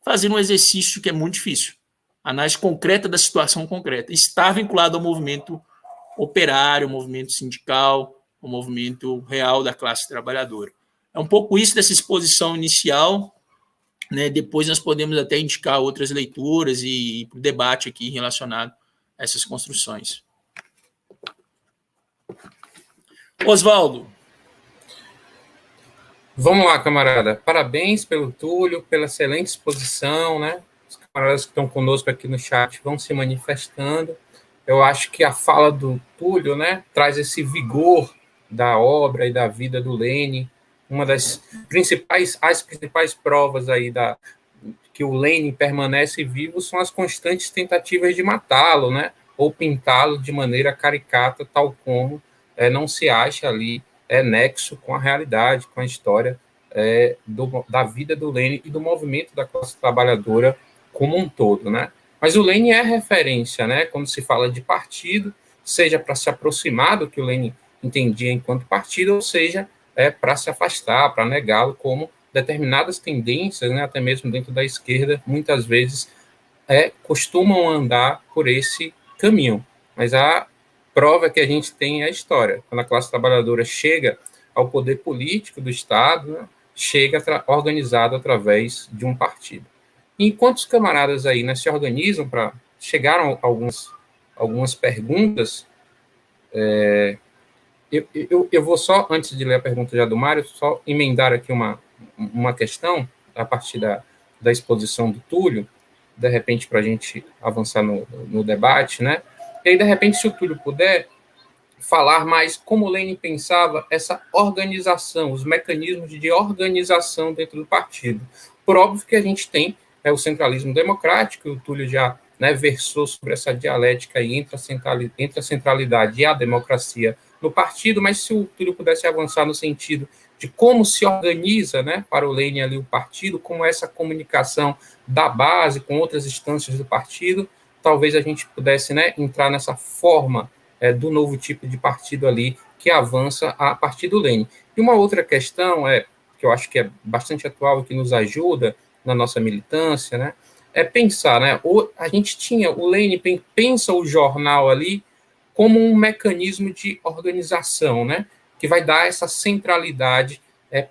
fazer um exercício que é muito difícil. Análise concreta da situação concreta. Está vinculado ao movimento operário, ao movimento sindical, ao movimento real da classe trabalhadora. É um pouco isso dessa exposição inicial, né? Depois nós podemos até indicar outras leituras e o debate aqui relacionado a essas construções. Oswaldo. Vamos lá, camarada. Parabéns pelo Túlio, pela excelente exposição, né? Os camaradas que estão conosco aqui no chat vão se manifestando. Eu acho que a fala do Túlio, né, traz esse vigor da obra e da vida do Lenin. Uma das principais provas aí que o Lenin permanece vivo são as constantes tentativas de matá-lo, né? Ou pintá-lo de maneira caricata, tal como não se acha ali nexo com a realidade, com a história da vida do Lenin e do movimento da classe trabalhadora como um todo, né? Mas o Lenin é referência, né? Quando se fala de partido, seja para se aproximar do que o Lenin entendia enquanto partido, ou seja, para se afastar, para negá-lo, como determinadas tendências, né, até mesmo dentro da esquerda, muitas vezes costumam andar por esse caminho. Mas a prova que a gente tem é a história. Quando a classe trabalhadora chega ao poder político do Estado, né, chega organizado através de um partido. E enquanto os camaradas aí, né, se organizam para... Chegaram algumas perguntas. Eu vou só, antes de ler a pergunta já do Mário, só emendar aqui uma questão, a partir da exposição do Túlio, de repente, para a gente avançar no debate, né? E aí, de repente, se o Túlio puder falar mais como Lênin pensava essa organização, os mecanismos de organização dentro do partido. Por óbvio que a gente tem o centralismo democrático, o Túlio já, né, versou sobre essa dialética aí entre a centralidade e a democracia no partido, mas se o Túlio pudesse avançar no sentido de como se organiza, né, para o Lênin ali o partido, como essa comunicação da base com outras instâncias do partido, talvez a gente pudesse, né, entrar nessa forma do novo tipo de partido ali que avança a partir do Lênin. E uma outra questão, que eu acho que é bastante atual e que nos ajuda na nossa militância, né, é pensar, né, a gente tinha, o Lênin pensa o jornal ali como um mecanismo de organização, né, que vai dar essa centralidade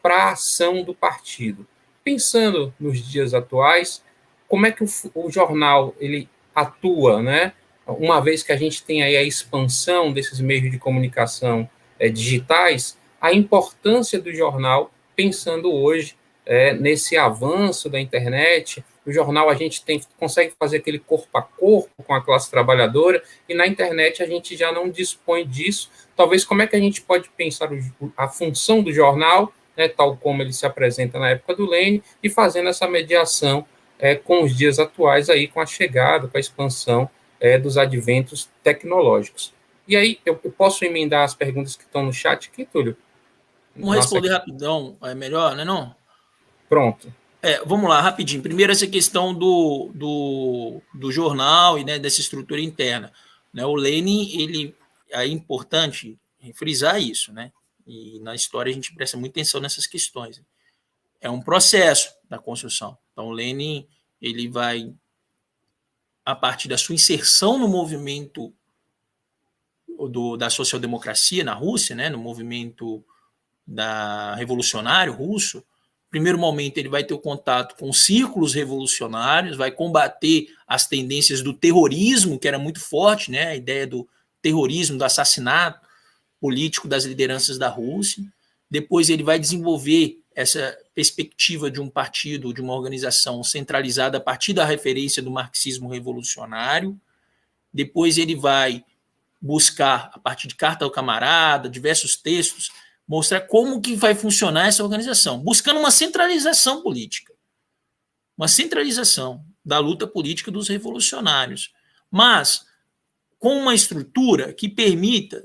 para a ação do partido. Pensando nos dias atuais, como é que o jornal ele atua, né? Uma vez que a gente tem aí a expansão desses meios de comunicação digitais, a importância do jornal, pensando hoje nesse avanço da internet. No jornal a gente consegue fazer aquele corpo a corpo com a classe trabalhadora, e na internet a gente já não dispõe disso. Talvez como é que a gente pode pensar a função do jornal, né, tal como ele se apresenta na época do Lênin, e fazendo essa mediação com os dias atuais, aí, com a chegada, com a expansão dos adventos tecnológicos. E aí, eu posso emendar as perguntas que estão no chat aqui, Túlio? Vamos responder rapidão, é melhor, né, não? Pronto. Vamos lá, rapidinho. Primeiro, essa questão do jornal e, né, dessa estrutura interna. Né, o Lênin, é importante frisar isso, né? E na história a gente presta muita atenção nessas questões. É um processo da construção. Então, o Lênin, ele vai, a partir da sua inserção no movimento da social-democracia na Rússia, né, no movimento revolucionário russo, no primeiro momento ele vai ter o contato com círculos revolucionários, vai combater as tendências do terrorismo, que era muito forte, né, a ideia do terrorismo, do assassinato político das lideranças da Rússia. Depois ele vai desenvolver essa perspectiva de um partido, de uma organização centralizada a partir da referência do marxismo revolucionário. Depois ele vai buscar, a partir de Carta ao Camarada, diversos textos, mostrar como que vai funcionar essa organização, buscando uma centralização política, uma centralização da luta política dos revolucionários, mas com uma estrutura que permita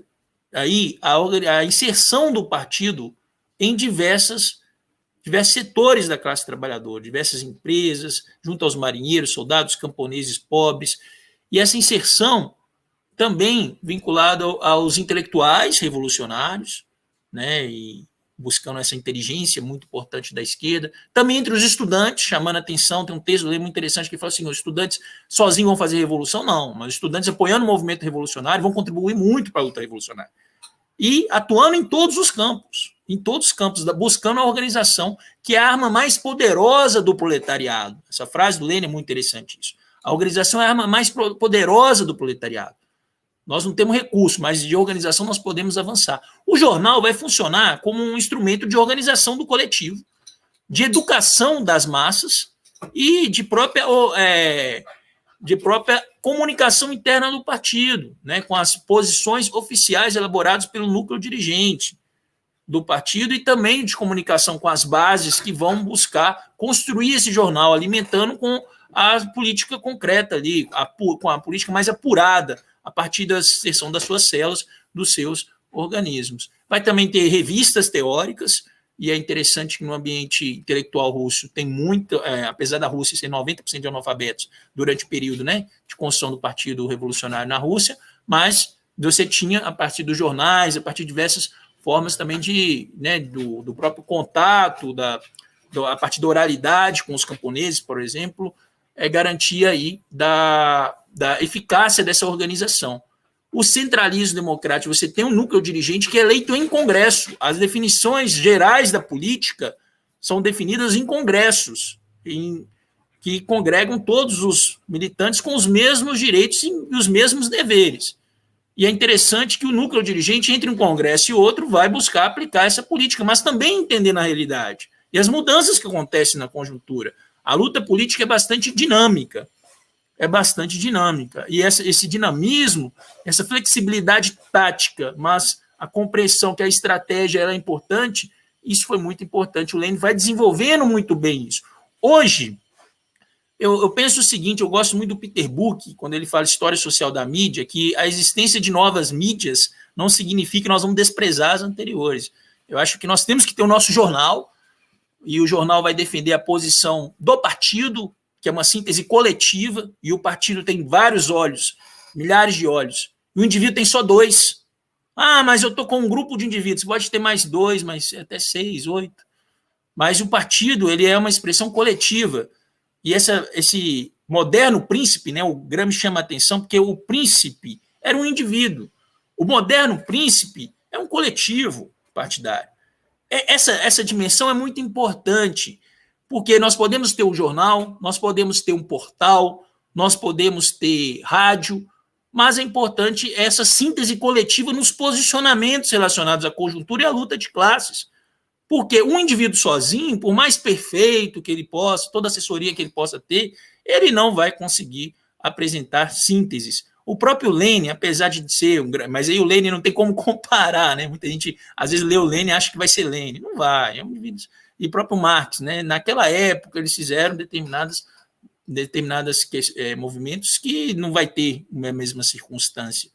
aí a inserção do partido em diversos setores da classe trabalhadora, diversas empresas, junto aos marinheiros, soldados, camponeses, pobres, e essa inserção também vinculada aos intelectuais revolucionários, né, e buscando essa inteligência muito importante da esquerda, também entre os estudantes, chamando a atenção, tem um texto muito interessante que fala assim, os estudantes sozinhos vão fazer revolução? Não, mas os estudantes apoiando o movimento revolucionário vão contribuir muito para a luta revolucionária. E atuando em todos os campos, buscando a organização, que é a arma mais poderosa do proletariado. Essa frase do Lênin é muito interessante isso. A organização é a arma mais poderosa do proletariado. Nós não temos recurso, mas de organização nós podemos avançar. O jornal vai funcionar como um instrumento de organização do coletivo, de educação das massas e de própria comunicação interna do partido, né, com as posições oficiais elaboradas pelo núcleo dirigente do partido e também de comunicação com as bases que vão buscar construir esse jornal, alimentando com a política concreta ali, com a política mais apurada, a partir da inserção das suas células, dos seus organismos. Vai também ter revistas teóricas, e é interessante que no ambiente intelectual russo tem muito, apesar da Rússia ser 90% de analfabetos durante o período, né, de construção do Partido Revolucionário na Rússia, mas você tinha, a partir dos jornais, a partir de diversas formas também do próprio contato, a partir da oralidade com os camponeses, por exemplo, garantia aí da eficácia dessa organização. O centralismo democrático, você tem um núcleo dirigente que é eleito em Congresso. As definições gerais da política são definidas em congressos, que congregam todos os militantes com os mesmos direitos e os mesmos deveres. E é interessante que o núcleo dirigente, entre um congresso e outro, vai buscar aplicar essa política, mas também entender na realidade. E as mudanças que acontecem na conjuntura. A luta política é bastante dinâmica. E esse dinamismo, essa flexibilidade tática, mas a compreensão que a estratégia era importante, isso foi muito importante. O Lênin vai desenvolvendo muito bem isso. Hoje, eu penso o seguinte, eu gosto muito do Peter Book, quando ele fala história social da mídia, que a existência de novas mídias não significa que nós vamos desprezar as anteriores. Eu acho que nós temos que ter o nosso jornal, e o jornal vai defender a posição do partido, que é uma síntese coletiva, e o partido tem vários olhos, milhares de olhos, e o indivíduo tem só 2. Ah, mas eu estou com um grupo de indivíduos, pode ter mais 2, mas até 6, 8. Mas o partido, ele é uma expressão coletiva. E esse moderno príncipe, né, o Gramsci chama a atenção, porque o príncipe era um indivíduo. O moderno príncipe é um coletivo partidário. Essa dimensão é muito importante, porque nós podemos ter um jornal, nós podemos ter um portal, nós podemos ter rádio, mas é importante essa síntese coletiva nos posicionamentos relacionados à conjuntura e à luta de classes. Porque um indivíduo sozinho, por mais perfeito que ele possa, toda assessoria que ele possa ter, ele não vai conseguir apresentar sínteses. O próprio Lênin, apesar de ser um grande... Mas aí o Lênin não tem como comparar, né? Muita gente, às vezes, lê o Lênin e acha que vai ser Lênin. Não vai. É um indivíduo... E o próprio Marx, né? Naquela época, eles fizeram determinados movimentos que não vai ter a mesma circunstância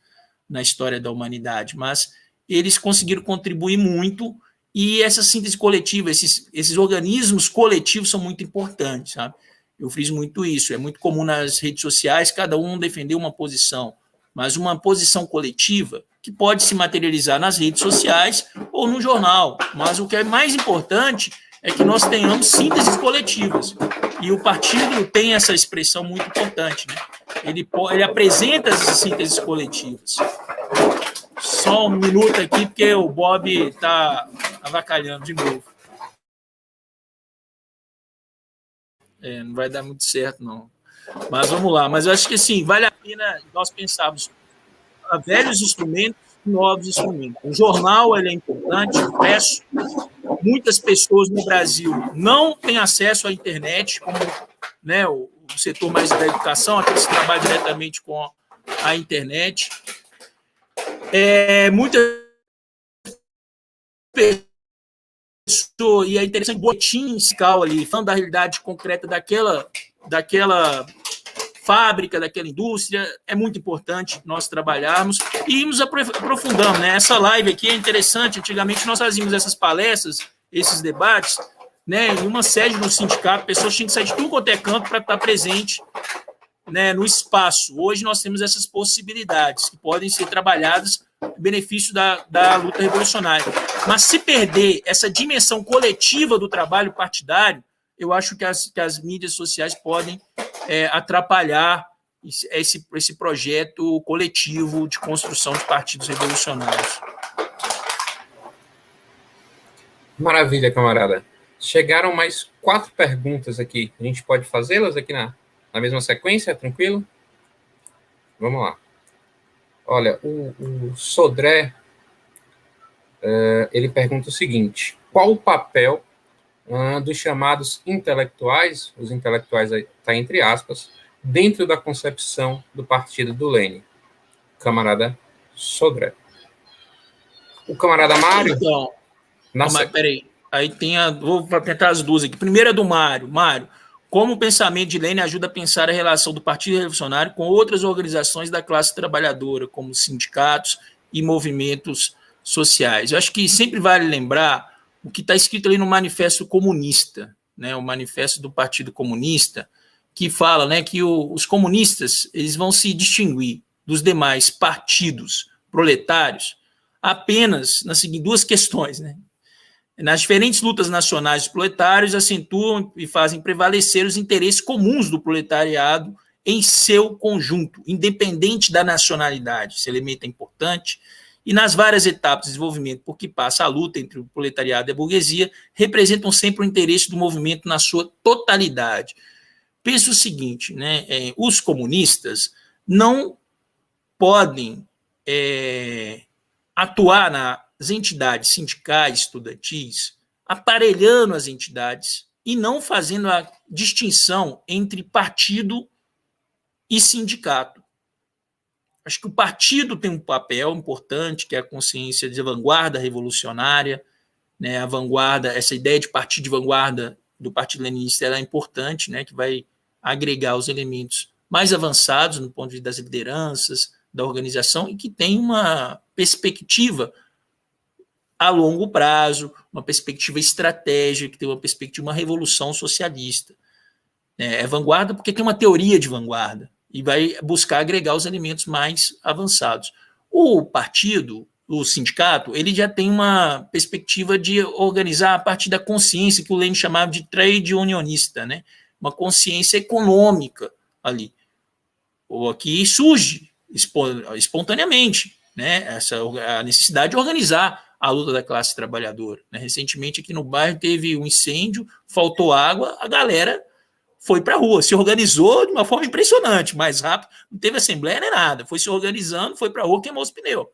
na história da humanidade, mas eles conseguiram contribuir muito. E essa síntese coletiva, esses organismos coletivos são muito importantes, sabe? Eu friso muito isso. É muito comum nas redes sociais cada um defender uma posição, mas uma posição coletiva que pode se materializar nas redes sociais ou no jornal. Mas o que é mais importante é que nós tenhamos sínteses coletivas. E o partido tem essa expressão muito importante, né? Ele apresenta essas sínteses coletivas. Só um minuto aqui, porque o Bob está avacalhando de novo. Não vai dar muito certo, não. Mas vamos lá. Mas eu acho que, sim, vale a pena nós pensarmos velhos instrumentos e novos instrumentos. O jornal ele é importante, impresso. Muitas pessoas no Brasil não têm acesso à internet, como, né, o setor mais da educação, aqueles que trabalham diretamente com a internet. Muitas pessoas, e é interessante, boletim fiscal ali, falando da realidade concreta daquela fábrica, daquela indústria, é muito importante nós trabalharmos e irmos aprofundando, né? Essa live aqui é interessante, antigamente nós fazíamos essas palestras, esses debates, né, em uma sede do sindicato, pessoas tinham que sair de tudo quanto é canto para estar presente, né, no espaço. Hoje nós temos essas possibilidades que podem ser trabalhadas em benefício da luta revolucionária. Mas se perder essa dimensão coletiva do trabalho partidário, eu acho que as mídias sociais podem atrapalhar esse projeto coletivo de construção de partidos revolucionários. Maravilha, camarada. Chegaram mais 4 perguntas aqui. A gente pode fazê-las aqui na mesma sequência, tranquilo? Vamos lá. Olha, o Sodré, ele pergunta o seguinte: qual o papel dos chamados intelectuais, os intelectuais está entre aspas, dentro da concepção do partido do Lênin? Camarada Sodré. O camarada Mário... Então, mas peraí, aí vou tentar as duas aqui. Primeira é do Mário. Mário, como o pensamento de Lênin ajuda a pensar a relação do Partido Revolucionário com outras organizações da classe trabalhadora, como sindicatos e movimentos sociais? Eu acho que sempre vale lembrar o que está escrito ali no Manifesto Comunista, né, o Manifesto do Partido Comunista, que fala, né, que os comunistas eles vão se distinguir dos demais partidos proletários apenas nas seguintes 2 questões, né? Nas diferentes lutas nacionais dos proletários, acentuam e fazem prevalecer os interesses comuns do proletariado em seu conjunto, independente da nacionalidade. Esse elemento é importante. e nas várias etapas de desenvolvimento por que passa a luta entre o proletariado e a burguesia, representam sempre o interesse do movimento na sua totalidade. Penso o seguinte, né, os comunistas não podem atuar nas entidades sindicais, estudantis, aparelhando as entidades e não fazendo a distinção entre partido e sindicato. Acho que o partido tem um papel importante, que é a consciência de vanguarda revolucionária, né, a vanguarda, essa ideia de partido de vanguarda do Partido Leninista é importante, né, que vai agregar os elementos mais avançados no ponto de vista das lideranças, da organização, e que tem uma perspectiva a longo prazo, uma perspectiva estratégica, que tem uma perspectiva de uma revolução socialista. É vanguarda porque tem uma teoria de vanguarda e vai buscar agregar os elementos mais avançados. O partido, o sindicato, ele já tem uma perspectiva de organizar a partir da consciência que o Lenin chamava de trade unionista, né? Uma consciência econômica ali. Ou aqui surge espontaneamente, né? A necessidade de organizar a luta da classe trabalhadora. Né? Recentemente aqui no bairro teve um incêndio, faltou água, a galera foi para a rua, se organizou de uma forma impressionante, mais rápido, não teve assembleia nem nada, foi se organizando, foi para a rua, queimou os pneus.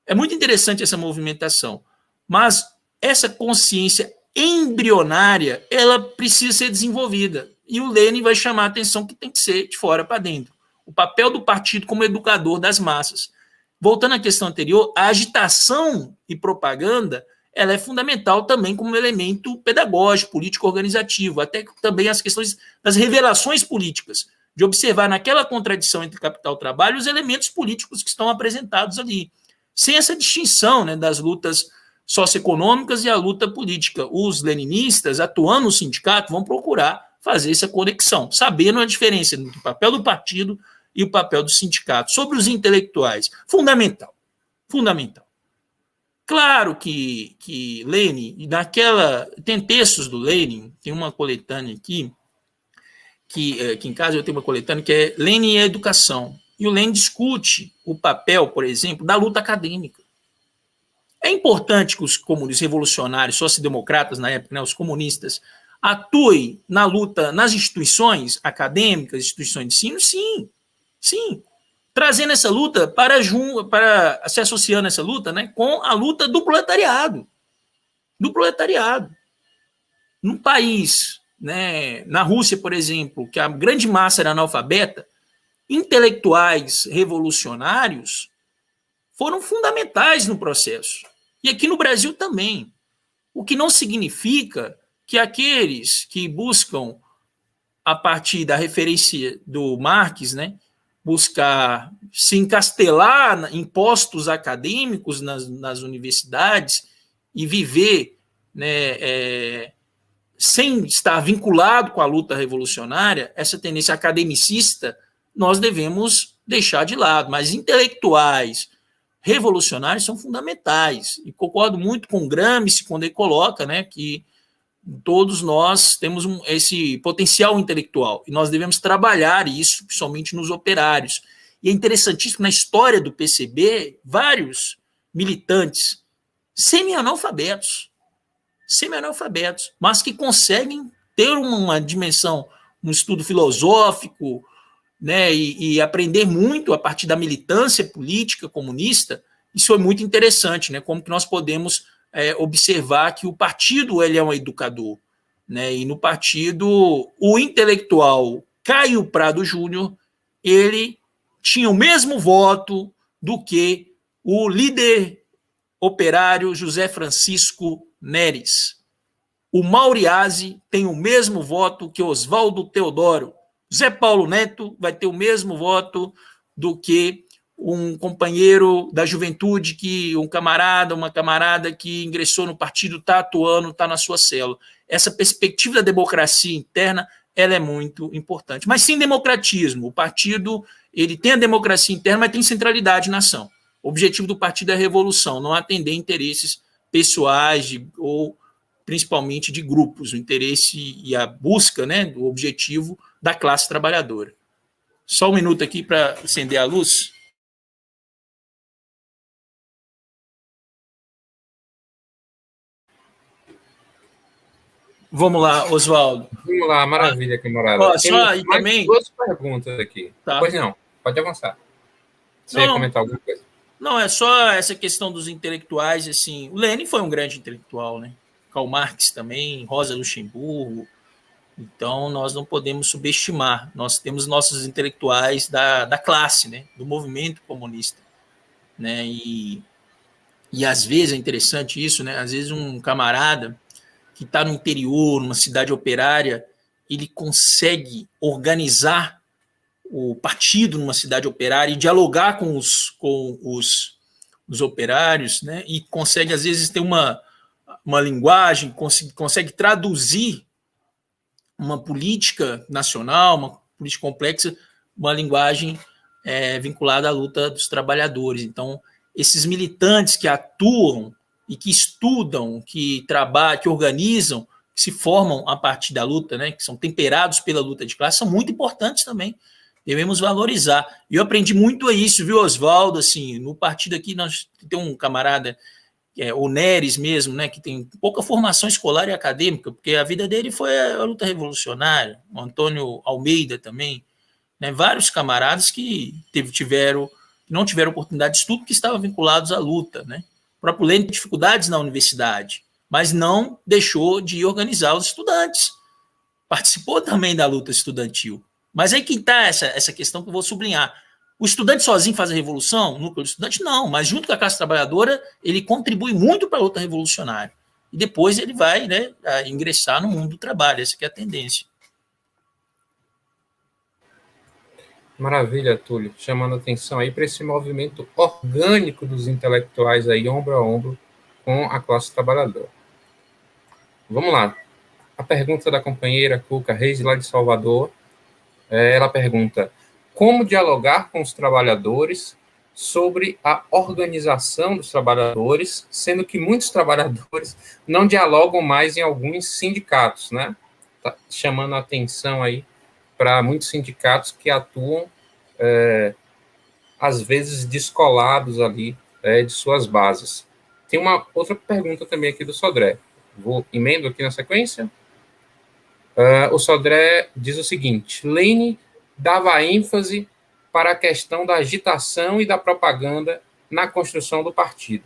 É muito interessante essa movimentação, mas essa consciência embrionária, ela precisa ser desenvolvida, e o Lenin vai chamar a atenção que tem que ser de fora para dentro. O papel do partido como educador das massas. Voltando à questão anterior, a agitação e propaganda ela é fundamental também como elemento pedagógico, político-organizativo, até também as questões das revelações políticas, de observar naquela contradição entre capital e trabalho os elementos políticos que estão apresentados ali, sem essa distinção, né, das lutas socioeconômicas e a luta política. Os leninistas, atuando no sindicato, vão procurar fazer essa conexão, sabendo a diferença entre o papel do partido e o papel do sindicato. Sobre os intelectuais, fundamental. Claro que Lenin, tem textos do Lenin, tem uma coletânea aqui, que em casa eu tenho uma coletânea, que é Lenin e a Educação. E o Lenin discute o papel, por exemplo, da luta acadêmica. É importante que os comunistas revolucionários, sociodemocratas na época, né, os comunistas, atuem na luta nas instituições acadêmicas, instituições de ensino? Sim. Trazendo essa luta para se associando essa luta, né, com a luta do proletariado. Num país, né, na Rússia, por exemplo, que a grande massa era analfabeta, intelectuais revolucionários foram fundamentais no processo. E aqui no Brasil também. O que não significa que aqueles que buscam, a partir da referência do Marx, né, buscar se encastelar em postos acadêmicos nas universidades e viver, né, sem estar vinculado com a luta revolucionária, essa tendência academicista, nós devemos deixar de lado. Mas intelectuais revolucionários são fundamentais. E concordo muito com Gramsci quando ele coloca, né, que todos nós temos esse potencial intelectual e nós devemos trabalhar isso, principalmente nos operários. E é interessantíssimo, na história do PCB, vários militantes semi-analfabetos, mas que conseguem ter uma dimensão, um estudo filosófico, né, e aprender muito a partir da militância política comunista. Isso é muito interessante, né, como que nós podemos observar que o partido ele é um educador, né? E no partido o intelectual Caio Prado Júnior ele tinha o mesmo voto do que o líder operário José Francisco Neres. O Mauriase tem o mesmo voto que Oswaldo Teodoro. Zé Paulo Neto vai ter o mesmo voto do que um companheiro da juventude, uma camarada que ingressou no partido, está atuando, está na sua célula. Essa perspectiva da democracia interna, ela é muito importante. Mas sem democratismo, o partido ele tem a democracia interna, mas tem centralidade na ação. O objetivo do partido é a revolução, não atender interesses pessoais ou principalmente de grupos, o interesse e a busca, né, do objetivo da classe trabalhadora. Só um minuto aqui para acender a luz. Vamos lá, Oswaldo. Vamos lá, maravilha, camarada. Ó, Temos só, e mais também, 2 perguntas aqui. tá. Pois não, pode avançar. Você ia comentar alguma coisa? Não, é só essa questão dos intelectuais, assim, o Lenin foi um grande intelectual, né? Karl Marx também, Rosa Luxemburgo. Então, nós não podemos subestimar. Nós temos nossos intelectuais da classe, né? Do movimento comunista, né? E às vezes é interessante isso, né? Às vezes um camarada que está no interior, numa cidade operária, ele consegue organizar o partido numa cidade operária e dialogar com os operários, né? E consegue, às vezes, ter uma linguagem, consegue traduzir uma política nacional, uma política complexa, uma linguagem vinculada à luta dos trabalhadores. Então, esses militantes que atuam e que estudam, que trabalham, que organizam, que se formam a partir da luta, né, que são temperados pela luta de classe, são muito importantes também. Devemos valorizar. E eu aprendi muito a isso, viu, Oswaldo? Assim, no partido aqui, nós temos um camarada, o Neres mesmo, né, que tem pouca formação escolar e acadêmica, porque a vida dele foi a luta revolucionária. O Antônio Almeida também, né, vários camaradas que não tiveram oportunidade de estudo, que estavam vinculados à luta, né? O próprio Lênin teve dificuldades na universidade, mas não deixou de organizar os estudantes. Participou também da luta estudantil. Mas aí que está essa questão que eu vou sublinhar. O estudante sozinho faz a revolução? O núcleo do estudante não, mas junto com a classe trabalhadora, ele contribui muito para a luta revolucionária. E depois ele vai, né, ingressar no mundo do trabalho. Essa que é a tendência. Maravilha, Túlio. Chamando atenção aí para esse movimento orgânico dos intelectuais aí, ombro a ombro, com a classe trabalhadora. Vamos lá. A pergunta da companheira Cuca Reis, lá de Salvador, ela pergunta: como dialogar com os trabalhadores sobre a organização dos trabalhadores, sendo que muitos trabalhadores não dialogam mais em alguns sindicatos, né? Tá chamando a atenção aí para muitos sindicatos que atuam, às vezes, descolados ali de suas bases. Tem uma outra pergunta também aqui do Sodré. Vou emendo aqui na sequência. O Sodré diz o seguinte: Lenin dava ênfase para a questão da agitação e da propaganda na construção do partido.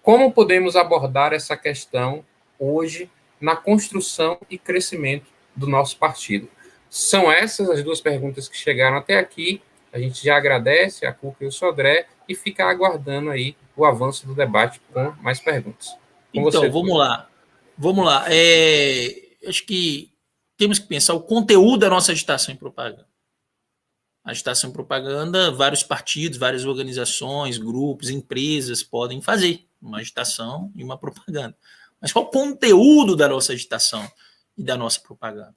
Como podemos abordar essa questão hoje na construção e crescimento do nosso partido? São essas as 2 perguntas que chegaram até aqui. A gente já agradece a Cuca e o Sodré e fica aguardando aí o avanço do debate com mais perguntas. Com então, vamos lá. Acho que temos que pensar o conteúdo da nossa agitação e propaganda. Agitação e propaganda, vários partidos, várias organizações, grupos, empresas podem fazer uma agitação e uma propaganda. Mas qual o conteúdo da nossa agitação e da nossa propaganda?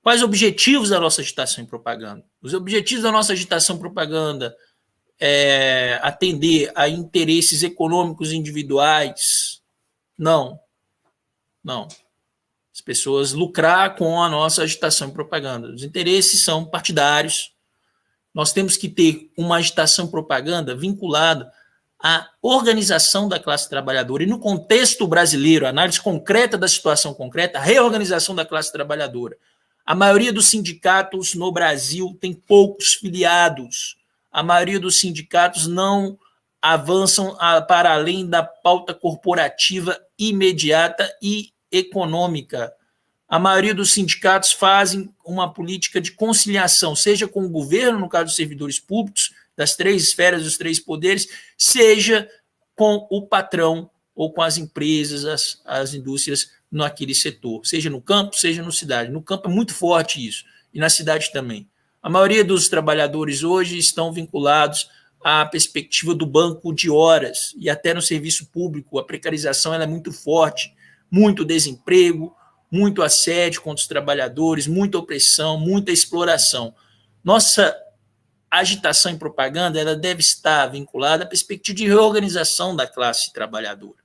Quais os objetivos da nossa agitação e propaganda? Os objetivos da nossa agitação e propaganda é atender a interesses econômicos individuais? Não. As pessoas lucrar com a nossa agitação e propaganda. Os interesses são partidários. Nós temos que ter uma agitação e propaganda vinculada à organização da classe trabalhadora. E no contexto brasileiro, análise concreta da situação concreta, a reorganização da classe trabalhadora. A maioria dos sindicatos no Brasil tem poucos filiados. A maioria dos sindicatos não avançam para além da pauta corporativa imediata e econômica. A maioria dos sindicatos fazem uma política de conciliação, seja com o governo, no caso dos servidores públicos, das 3 esferas, dos 3 poderes, seja com o patrão ou com as empresas, as indústrias naquele setor, seja no campo, seja na cidade. No campo é muito forte isso, e na cidade também. A maioria dos trabalhadores hoje estão vinculados à perspectiva do banco de horas, e até no serviço público a precarização ela é muito forte, muito desemprego, muito assédio contra os trabalhadores, muita opressão, muita exploração. Nossa agitação e propaganda ela deve estar vinculada à perspectiva de reorganização da classe trabalhadora.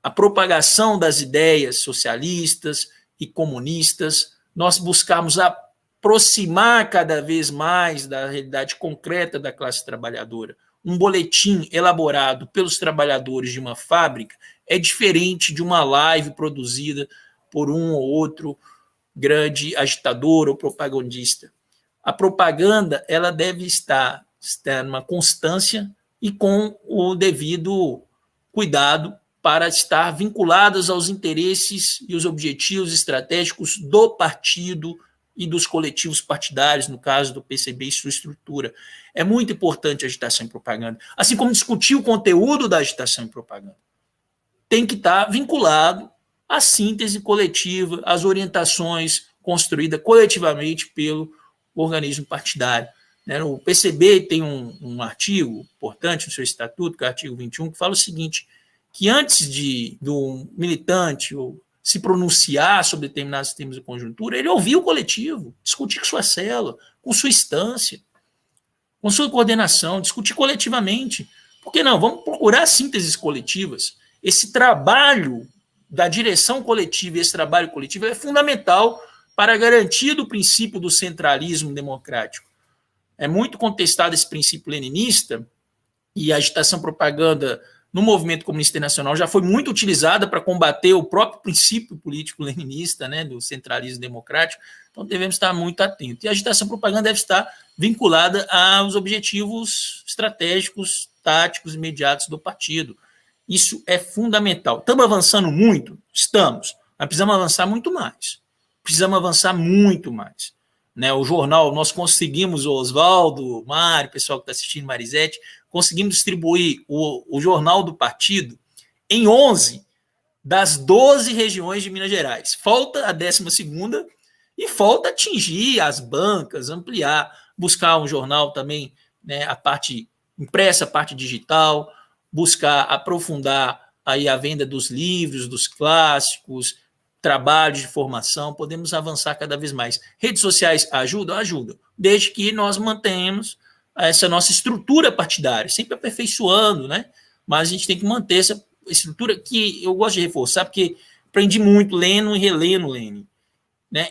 A propagação das ideias socialistas e comunistas, nós buscamos aproximar cada vez mais da realidade concreta da classe trabalhadora. Um boletim elaborado pelos trabalhadores de uma fábrica é diferente de uma live produzida por um ou outro grande agitador ou propagandista. A propaganda ela deve estar numa constância e com o devido cuidado para estar vinculadas aos interesses e os objetivos estratégicos do partido e dos coletivos partidários, no caso do PCB e sua estrutura. É muito importante a agitação e propaganda. Assim como discutir o conteúdo da agitação e propaganda. Tem que estar vinculado à síntese coletiva, às orientações construídas coletivamente pelo organismo partidário. O PCB tem um artigo importante no seu estatuto, que é o artigo 21, que fala o seguinte, que antes do militante se pronunciar sobre determinados temas de conjuntura, ele ouvir o coletivo, discutir com sua célula, com sua instância, com sua coordenação, discutir coletivamente. Por que não? Vamos procurar sínteses coletivas. Esse trabalho da direção coletiva e esse trabalho coletivo é fundamental para a garantia do princípio do centralismo democrático. É muito contestado esse princípio leninista e a agitação propaganda no movimento comunista internacional já foi muito utilizada para combater o próprio princípio político leninista, do centralismo democrático, então devemos estar muito atentos. E a agitação propaganda deve estar vinculada aos objetivos estratégicos, táticos, imediatos do partido. Isso é fundamental. Estamos avançando muito? Estamos, mas precisamos avançar muito mais. O jornal, nós conseguimos, o Oswaldo, Mário, o pessoal que está assistindo, Marisete, conseguimos distribuir o jornal do partido em 11 das 12 regiões de Minas Gerais. Falta a 12ª e falta atingir as bancas, ampliar, buscar um jornal também, a parte impressa, a parte digital, buscar aprofundar aí a venda dos livros, dos clássicos, trabalhos de formação, podemos avançar cada vez mais. Redes sociais ajudam? Ajudam, desde que nós mantenhamos essa nossa estrutura partidária, sempre aperfeiçoando, mas a gente tem que manter essa estrutura que eu gosto de reforçar, porque aprendi muito lendo e relendo Lenin,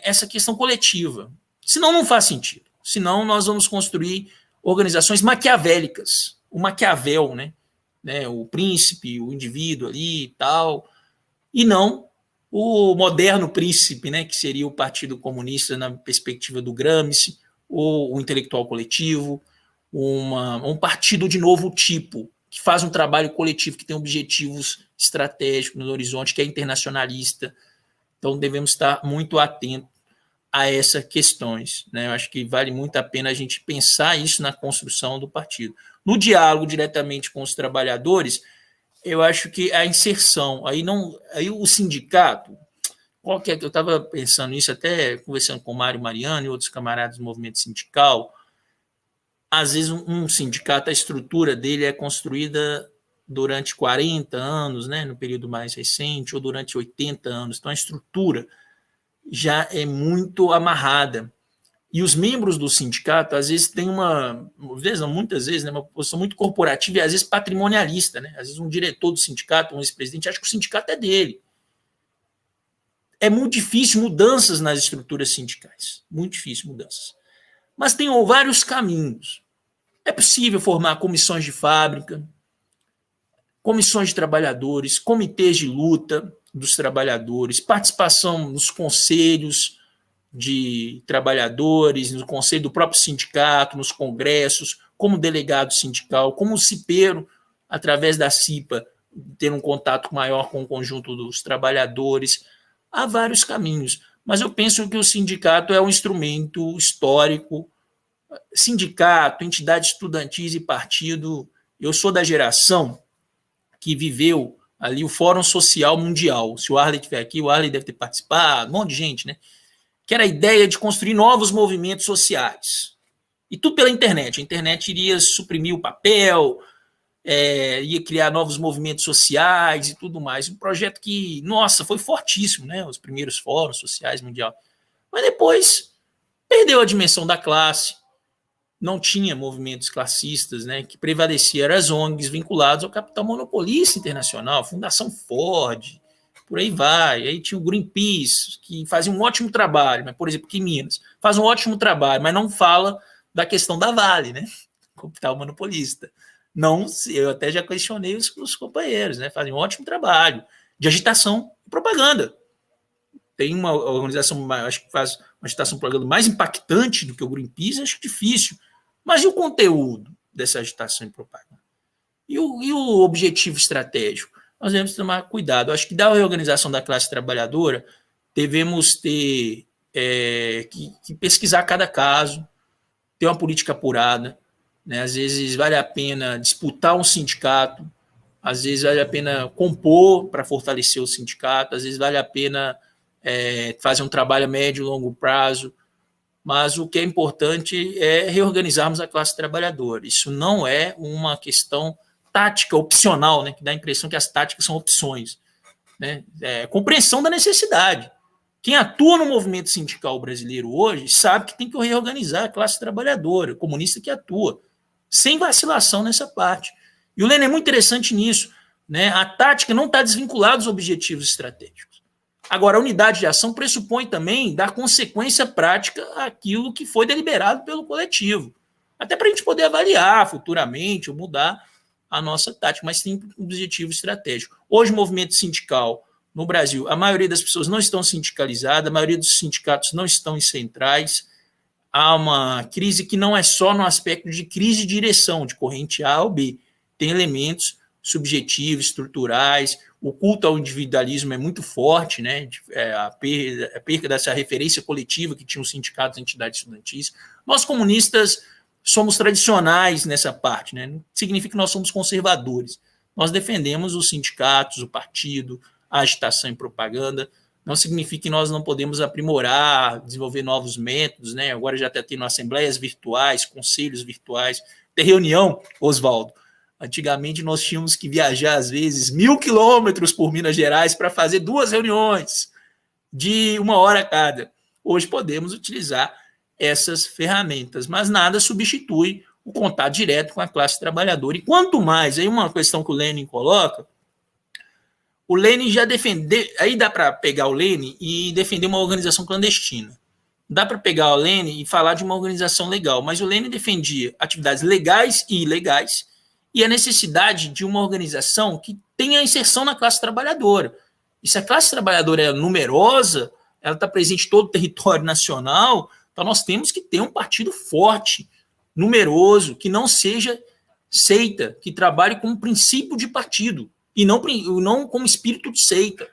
essa questão coletiva. Senão não faz sentido. Senão nós vamos construir organizações maquiavélicas, o Maquiavel, o príncipe, o indivíduo ali e tal, e não o moderno príncipe, que seria o Partido Comunista na perspectiva do Gramsci, ou o intelectual coletivo, um partido de novo tipo, que faz um trabalho coletivo, que tem objetivos estratégicos no horizonte, que é internacionalista. Então, devemos estar muito atentos a essas questões. Eu acho que vale muito a pena a gente pensar isso na construção do partido. No diálogo diretamente com os trabalhadores, eu acho que a inserção, aí o sindicato, eu estava pensando nisso, até conversando com o Mário Mariano e outros camaradas do movimento sindical, às vezes um sindicato, a estrutura dele é construída durante 40 anos, no período mais recente, ou durante 80 anos, então a estrutura já é muito amarrada. E os membros do sindicato, às vezes, têm muitas vezes, uma posição muito corporativa e, às vezes, patrimonialista. Às vezes, um diretor do sindicato, um ex-presidente, acha que o sindicato é dele. É muito difícil mudanças nas estruturas sindicais. Muito difícil mudanças. Mas tem vários caminhos. É possível formar comissões de fábrica, comissões de trabalhadores, comitês de luta dos trabalhadores, participação nos conselhos de trabalhadores, no conselho do próprio sindicato, nos congressos, como delegado sindical, como cipeiro, através da CIPA, ter um contato maior com o conjunto dos trabalhadores. Há vários caminhos, mas eu penso que o sindicato é um instrumento histórico. Sindicato, entidades estudantis e partido. Eu sou da geração que viveu ali o Fórum Social Mundial. Se o Arley estiver aqui, o Arley deve ter participado, um monte de gente, que era a ideia de construir novos movimentos sociais. E tudo pela internet. A internet iria suprimir o papel, ia criar novos movimentos sociais e tudo mais. Um projeto que, nossa, foi fortíssimo, os primeiros fóruns sociais mundiais. Mas depois perdeu a dimensão da classe, não tinha movimentos classistas, que prevaleciam eram as ONGs vinculadas ao capital monopolista internacional, Fundação Ford, por aí vai. Aí tinha o Greenpeace, que fazia um ótimo trabalho, mas, por exemplo, aqui em Minas, faz um ótimo trabalho, mas não fala da questão da Vale, capital monopolista. Não, eu até já questionei os companheiros, fazem um ótimo trabalho de agitação e propaganda. tem uma organização, acho que faz uma agitação propaganda mais impactante do que o Greenpeace, acho difícil. Mas e o conteúdo dessa agitação e propaganda? E o objetivo estratégico? Nós devemos tomar cuidado. Acho que da reorganização da classe trabalhadora, devemos ter que pesquisar cada caso, ter uma política apurada, né? Às vezes vale a pena disputar um sindicato, às vezes vale a pena compor para fortalecer o sindicato, às vezes vale a pena fazer um trabalho a médio e longo prazo, mas o que é importante é reorganizarmos a classe trabalhadora. Isso não é uma questão tática opcional, né, que dá a impressão que as táticas são opções, né? Compreensão da necessidade. Quem atua no movimento sindical brasileiro hoje sabe que tem que reorganizar a classe trabalhadora, comunista que atua, sem vacilação nessa parte. E o Lênin é muito interessante nisso, né? A tática não está desvinculada dos objetivos estratégicos. Agora, a unidade de ação pressupõe também dar consequência prática àquilo que foi deliberado pelo coletivo, até para a gente poder avaliar futuramente ou mudar a nossa tática, mas tem um objetivo estratégico. Hoje, o movimento sindical no Brasil, a maioria das pessoas não estão sindicalizadas, a maioria dos sindicatos não estão em centrais. Há uma crise que não é só no aspecto de crise de direção, de corrente A ou B. Tem elementos subjetivos, estruturais. O culto ao individualismo é muito forte, né? A perda dessa referência coletiva que tinham os sindicatos e entidades estudantis. Nós, comunistas, somos tradicionais nessa parte, né? Não significa que nós somos conservadores. Nós defendemos os sindicatos, o partido, a agitação e propaganda. Não significa que nós não podemos aprimorar, desenvolver novos métodos, né? Agora já está tendo assembleias virtuais, conselhos virtuais, ter reunião, Oswaldo. Antigamente nós tínhamos que viajar, às vezes, 1.000 quilômetros por Minas Gerais para fazer 2 reuniões de 1 hora cada. Hoje podemos utilizar essas ferramentas, mas nada substitui o contato direto com a classe trabalhadora. E quanto mais, aí uma questão que o Lênin coloca, o Lênin já defendeu, aí dá para pegar o Lênin e defender uma organização clandestina. Dá para pegar o Lênin e falar de uma organização legal, mas o Lênin defendia atividades legais e ilegais e a necessidade de uma organização que tenha inserção na classe trabalhadora. E se a classe trabalhadora é numerosa, ela está presente em todo o território nacional, então nós temos que ter um partido forte, numeroso, que não seja seita, que trabalhe com um princípio de partido, e não como espírito de seita,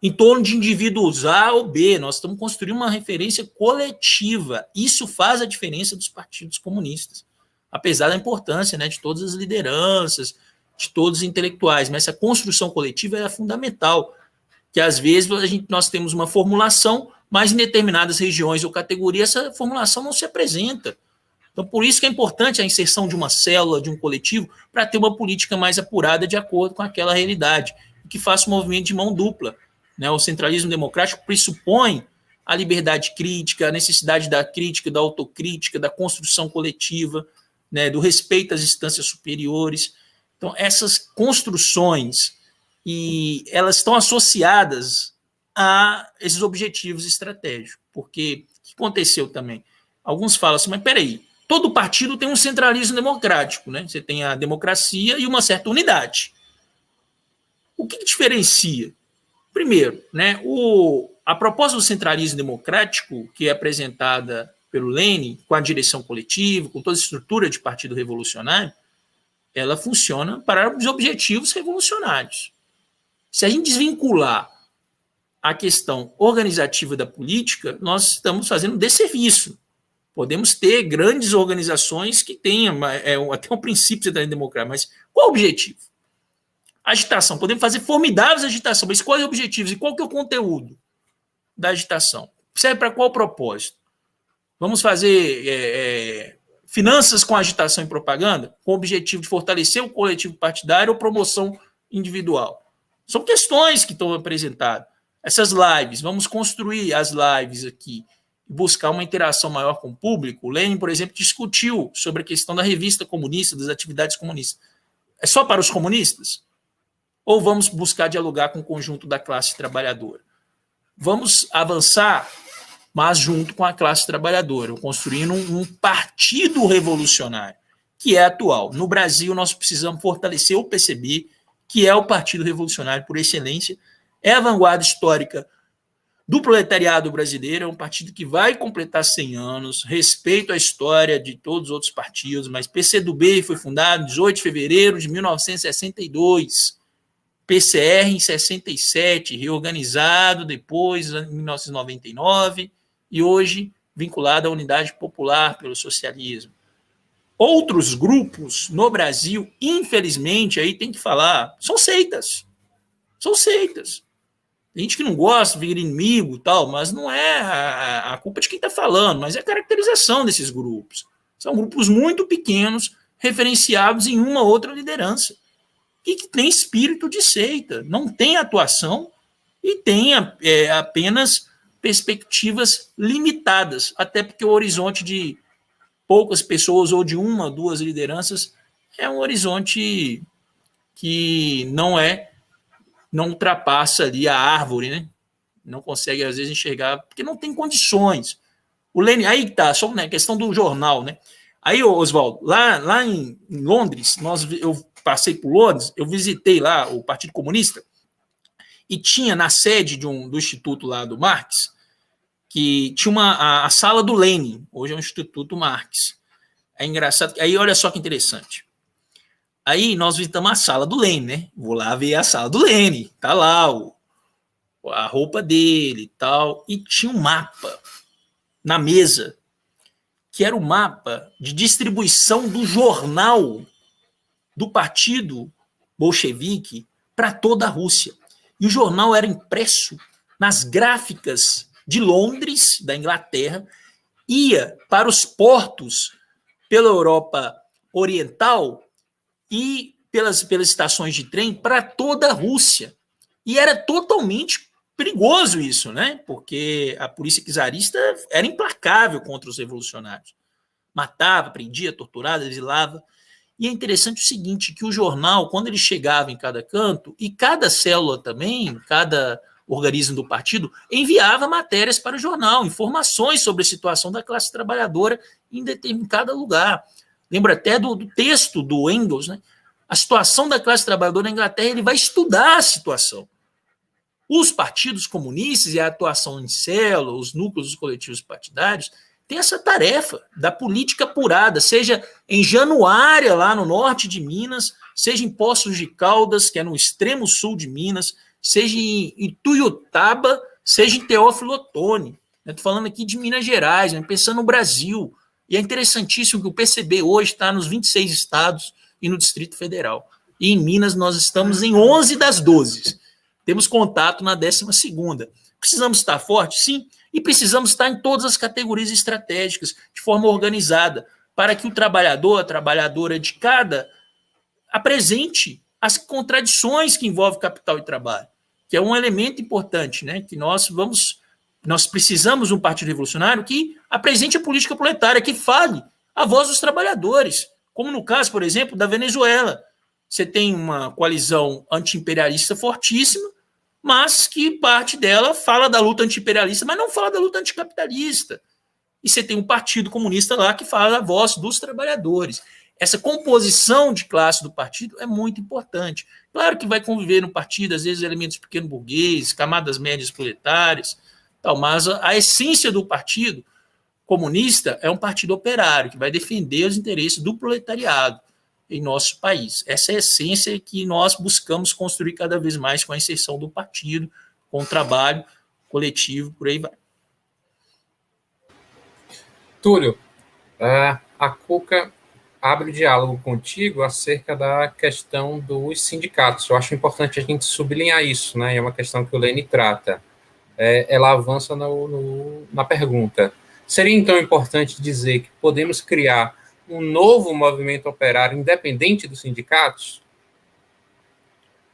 em torno de indivíduos A ou B. Nós estamos construindo uma referência coletiva. Isso faz a diferença dos partidos comunistas, apesar da importância, né, de todas as lideranças, de todos os intelectuais, mas essa construção coletiva é fundamental, que às vezes nós temos uma formulação, mas em determinadas regiões ou categorias essa formulação não se apresenta. Então, por isso que é importante a inserção de uma célula, de um coletivo, para ter uma política mais apurada de acordo com aquela realidade, que faça um movimento de mão dupla, né? O centralismo democrático pressupõe a liberdade crítica, a necessidade da crítica, da autocrítica, da construção coletiva, né? Do respeito às instâncias superiores. Então, essas construções, e elas estão associadas a esses objetivos estratégicos, porque o que aconteceu também? Alguns falam assim, mas peraí, todo partido tem um centralismo democrático, né? Você tem a democracia e uma certa unidade. O que diferencia? Primeiro, né, a proposta do centralismo democrático, que é apresentada pelo Lênin, com a direção coletiva, com toda a estrutura de partido revolucionário, ela funciona para os objetivos revolucionários. Se a gente desvincular a questão organizativa da política, nós estamos fazendo um desserviço. Podemos ter grandes organizações que tenham até um princípio de democracia, mas qual o objetivo? Agitação. Podemos fazer formidáveis agitações, mas quais os objetivos e qual que é o conteúdo da agitação? Serve para qual propósito? Vamos fazer finanças com agitação e propaganda com o objetivo de fortalecer o coletivo partidário ou promoção individual? São questões que estão apresentadas. Essas lives, vamos construir as lives aqui, buscar uma interação maior com o público. O Lênin, por exemplo, discutiu sobre a questão da revista comunista, das atividades comunistas. É só para os comunistas? Ou vamos buscar dialogar com o conjunto da classe trabalhadora? Vamos avançar, mas junto com a classe trabalhadora, construindo um partido revolucionário, que é atual. No Brasil, nós precisamos fortalecer o PCB, que é o partido revolucionário por excelência, é a vanguarda histórica do proletariado brasileiro, é um partido que vai completar 100 anos, respeito à história de todos os outros partidos, mas PCdoB foi fundado em 18 de fevereiro de 1962, PCR em 67, reorganizado depois, em 1999, e hoje vinculado à Unidade Popular pelo Socialismo. Outros grupos no Brasil, infelizmente, aí tem que falar, são seitas. São seitas. Tem gente que não gosta, vira inimigo e tal, mas não é a culpa de quem está falando, mas é a caracterização desses grupos. São grupos muito pequenos, referenciados em uma ou outra liderança, e que tem espírito de seita, não tem atuação e tem apenas perspectivas limitadas, até porque o horizonte de poucas pessoas ou de uma, duas lideranças é um horizonte que não ultrapassa ali a árvore, né? Não consegue, às vezes, enxergar, porque não tem condições. O Lênin, aí tá, só a questão do jornal, né? Aí, Oswaldo, lá em Londres, eu passei por Londres, eu visitei lá o Partido Comunista, e tinha na sede do instituto lá do Marx, que tinha a sala do Lênin, hoje é o Instituto Marx. É engraçado, aí olha só que interessante. Aí nós visitamos a sala do Lênin, né? Vou lá ver a sala do Lênin, tá lá a roupa dele e tal, e tinha um mapa na mesa, que era o mapa de distribuição do jornal do partido bolchevique para toda a Rússia. E o jornal era impresso nas gráficas de Londres, da Inglaterra, ia para os portos pela Europa Oriental e pelas estações de trem para toda a Rússia. E era totalmente perigoso isso, né? Porque a polícia czarista era implacável contra os revolucionários. Matava, prendia, torturava, exilava. E é interessante o seguinte, que o jornal, quando ele chegava em cada canto, e cada célula também, cada organismo do partido, enviava matérias para o jornal, informações sobre a situação da classe trabalhadora em determinado lugar. Lembra até do texto do Engels, né? A situação da classe trabalhadora na Inglaterra, ele vai estudar a situação. Os partidos comunistas e a atuação em célula, os núcleos dos coletivos partidários, tem essa tarefa da política apurada, seja em Januária, lá no norte de Minas, seja em Poços de Caldas, que é no extremo sul de Minas, seja em Ituiutaba, seja em Teófilo Otoni. Estou falando aqui de Minas Gerais, pensando no Brasil. E é interessantíssimo que o PCB hoje está nos 26 estados e no Distrito Federal. E em Minas nós estamos em 11 das 12. Temos contato na 12ª. Precisamos estar fortes? Sim. E precisamos estar em todas as categorias estratégicas, de forma organizada, para que o trabalhador, a trabalhadora de cada, apresente as contradições que envolvem capital e trabalho, que é um elemento importante, né? Que nós precisamos de um partido revolucionário que apresente a política proletária, que fale a voz dos trabalhadores, como no caso, por exemplo, da Venezuela. Você tem uma coalizão anti-imperialista fortíssima, mas que parte dela fala da luta anti-imperialista, mas não fala da luta anticapitalista. E você tem um partido comunista lá que fala a voz dos trabalhadores. Essa composição de classe do partido é muito importante. Claro que vai conviver no partido, às vezes, elementos pequeno burgueses, camadas médias proletárias, tal, mas a essência do partido comunista é um partido operário, que vai defender os interesses do proletariado em nosso país. Essa é a essência que nós buscamos construir cada vez mais com a inserção do partido, com o trabalho coletivo, por aí vai. Túlio, a Cuca abre o diálogo contigo acerca da questão dos sindicatos. Eu acho importante a gente sublinhar isso, né? É uma questão que o Lênin trata. Ela avança na pergunta. Seria, então, importante dizer que podemos criar um novo movimento operário independente dos sindicatos?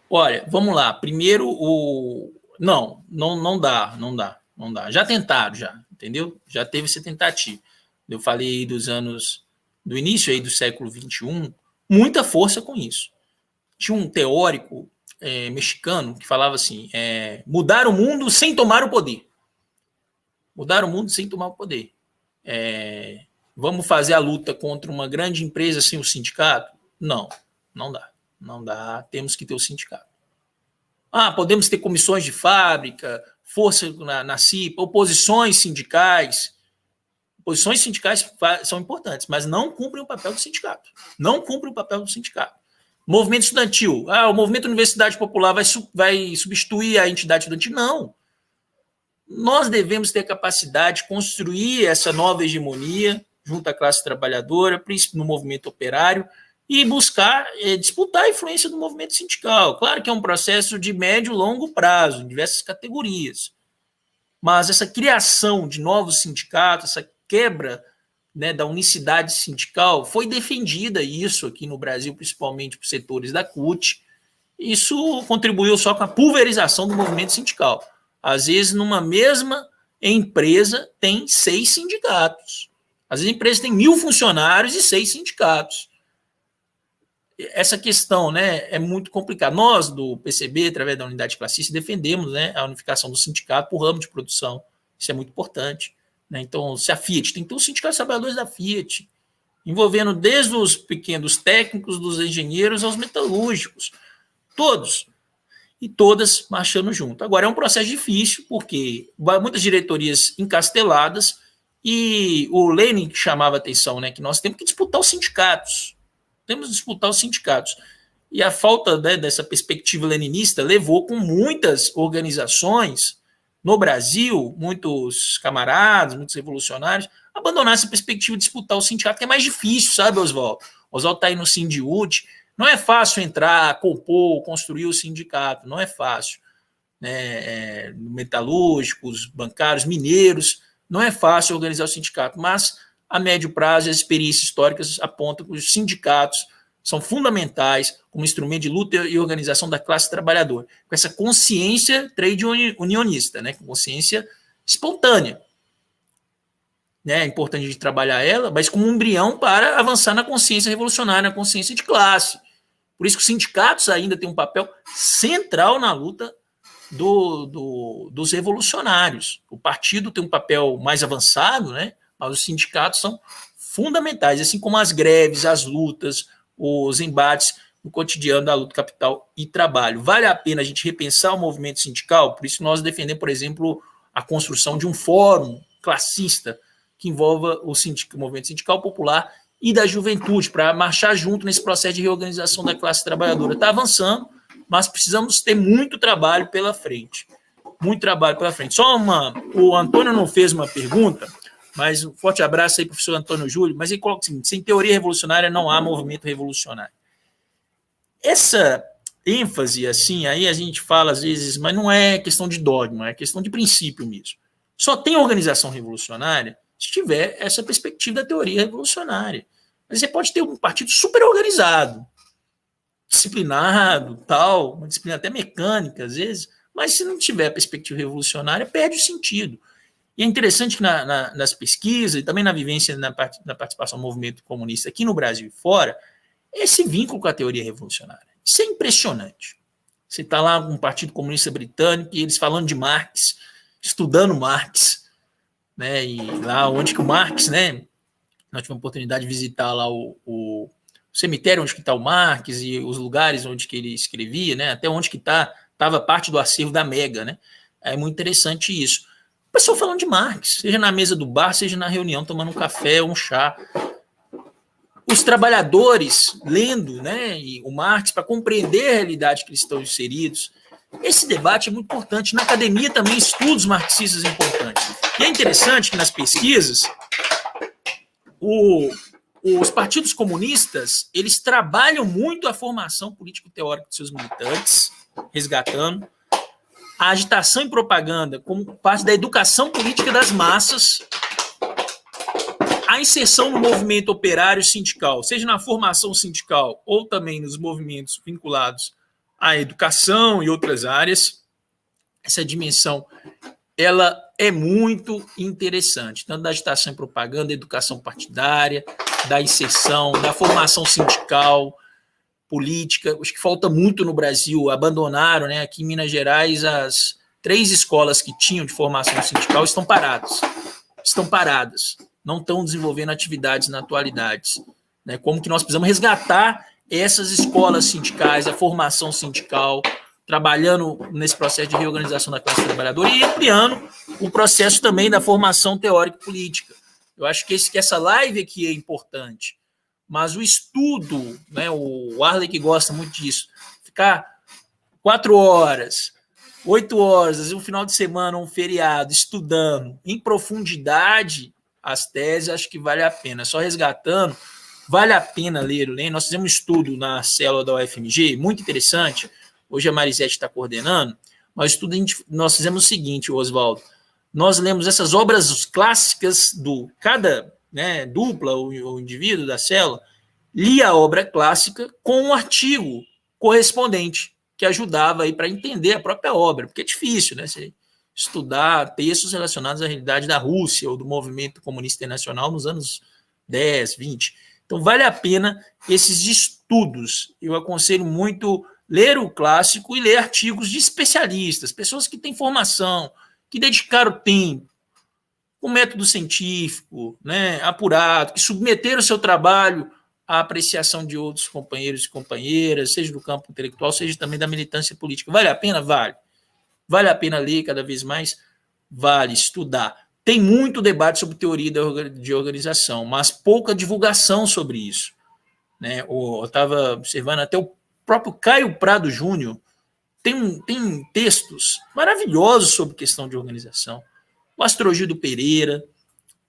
Olha, vamos lá. Primeiro, não dá. Já tentaram, entendeu? Já teve essa tentativa. Eu falei do início aí do século XXI, muita força com isso. Tinha um teórico mexicano que falava assim, mudar o mundo sem tomar o poder. Mudar o mundo sem tomar o poder. Vamos fazer a luta contra uma grande empresa sem o sindicato? Não dá. Não dá, temos que ter o sindicato. Podemos ter comissões de fábrica, força na CIPA, oposições sindicais. Posições sindicais são importantes, mas não cumprem o papel do sindicato. Não cumprem o papel do sindicato. Movimento estudantil. O movimento Universidade Popular vai substituir a entidade estudantil? Não. Nós devemos ter capacidade de construir essa nova hegemonia junto à classe trabalhadora, principalmente no movimento operário, e buscar disputar a influência do movimento sindical. Claro que é um processo de médio e longo prazo, em diversas categorias. Mas essa criação de novos sindicatos, essa quebra, né, da unicidade sindical, foi defendida isso aqui no Brasil, principalmente por setores da CUT. Isso contribuiu só com a pulverização do movimento sindical. Às vezes, numa mesma empresa, tem 6 sindicatos. Às vezes, a empresa tem 1.000 funcionários e 6 sindicatos. Essa questão, né, é muito complicada. Nós, do PCB, através da unidade classista, defendemos, né, a unificação do sindicato por ramo de produção. Isso é muito importante. Né? Então, se a Fiat, tem todos os sindicatos trabalhadores da Fiat, envolvendo desde os pequenos técnicos, dos engenheiros aos metalúrgicos, todos, e todas marchando junto. Agora, é um processo difícil, porque muitas diretorias encasteladas, e o Lenin chamava a atenção, né, que nós temos que disputar os sindicatos. Temos que disputar os sindicatos. E a falta, né, dessa perspectiva leninista levou com muitas organizações no Brasil, muitos camaradas, muitos revolucionários, a abandonar essa perspectiva de disputar o sindicato, que é mais difícil, sabe, Oswaldo? Oswaldo está aí no Sindiúte. Não é fácil entrar, compor, construir o sindicato, não é fácil. Né? Metalúrgicos, bancários, mineiros, não é fácil organizar o sindicato, mas a médio prazo as experiências históricas apontam que os sindicatos são fundamentais como instrumento de luta e organização da classe trabalhadora, com essa consciência trade unionista, né? Com consciência espontânea. Né? É importante a gente trabalhar ela, mas como um embrião para avançar na consciência revolucionária, na consciência de classe. Por isso que os sindicatos ainda têm um papel central na luta dos revolucionários. O partido tem um papel mais avançado, né? Mas os sindicatos são fundamentais, assim como as greves, as lutas, os embates no cotidiano da luta capital e trabalho. Vale a pena a gente repensar o movimento sindical, por isso nós defendemos, por exemplo, a construção de um fórum classista que envolva o movimento sindical popular e da juventude, para marchar junto nesse processo de reorganização da classe trabalhadora. Está avançando, mas precisamos ter muito trabalho pela frente. Muito trabalho pela frente. O Antônio não fez uma pergunta, mas um forte abraço aí, professor Antônio Júlio, mas ele coloca o seguinte: sem teoria revolucionária não há movimento revolucionário. Essa ênfase, assim, aí a gente fala às vezes, mas não é questão de dogma, é questão de princípio mesmo. Só tem organização revolucionária se tiver essa perspectiva da teoria revolucionária. Mas você pode ter um partido super organizado, disciplinado, tal, uma disciplina até mecânica, às vezes, mas se não tiver perspectiva revolucionária, perde o sentido. E é interessante que nas pesquisas e também na vivência, na participação no movimento comunista aqui no Brasil e fora, esse vínculo com a teoria revolucionária. Isso é impressionante. Você está lá com um Partido Comunista Britânico e eles falando de Marx, estudando Marx, né, e lá onde que o Marx, né, nós tivemos a oportunidade de visitar lá o cemitério onde que está o Marx e os lugares onde que ele escrevia, né, até onde que estava parte do acervo da Mega, né, é muito interessante isso. O pessoal falando de Marx, seja na mesa do bar, seja na reunião, tomando um café ou um chá. Os trabalhadores lendo, né, e o Marx para compreender a realidade que eles estão inseridos. Esse debate é muito importante. Na academia também, estudos marxistas importantes. E é interessante que nas pesquisas, os partidos comunistas, eles trabalham muito a formação político-teórica dos seus militantes, resgatando a agitação e propaganda como parte da educação política das massas, a inserção no movimento operário sindical, seja na formação sindical ou também nos movimentos vinculados à educação e outras áreas. Essa dimensão ela é muito interessante, tanto da agitação e propaganda, da educação partidária, da inserção, da formação sindical, política. Acho que falta muito no Brasil. Abandonaram, né, aqui em Minas Gerais, as 3 escolas que tinham de formação sindical estão paradas. Não estão desenvolvendo atividades na atualidade. Né? Como que nós precisamos resgatar essas escolas sindicais, a formação sindical, trabalhando nesse processo de reorganização da classe trabalhadora e ampliando o processo também da formação teórico-política. Eu acho que essa live aqui é importante, mas o estudo, né, o Arley que gosta muito disso, ficar 4 horas, 8 horas, às vezes um final de semana, um feriado, estudando em profundidade as teses, acho que vale a pena. Só resgatando, vale a pena ler o Lênin. Nós fizemos um estudo na célula da UFMG, muito interessante. Hoje a Marisete está coordenando, mas estudo, nós fizemos o seguinte, Oswaldo, nós lemos essas obras clássicas do cada, né, dupla, o indivíduo da célula, lia a obra clássica com um artigo correspondente, que ajudava aí para entender a própria obra, porque é difícil, né? Você estudar textos relacionados à realidade da Rússia ou do movimento comunista internacional nos anos 10, 20. Então, vale a pena esses estudos. Eu aconselho muito ler o clássico e ler artigos de especialistas, pessoas que têm formação, que dedicaram tempo, com método científico, né, apurado, que submeteram o seu trabalho à apreciação de outros companheiros e companheiras, seja do campo intelectual, seja também da militância política. Vale a pena? Vale. Vale a pena ler cada vez mais? Vale estudar. Tem muito debate sobre teoria de organização, mas pouca divulgação sobre isso, né? Eu estava observando até o próprio Caio Prado Júnior tem textos maravilhosos sobre questão de organização. O Astrogildo Pereira,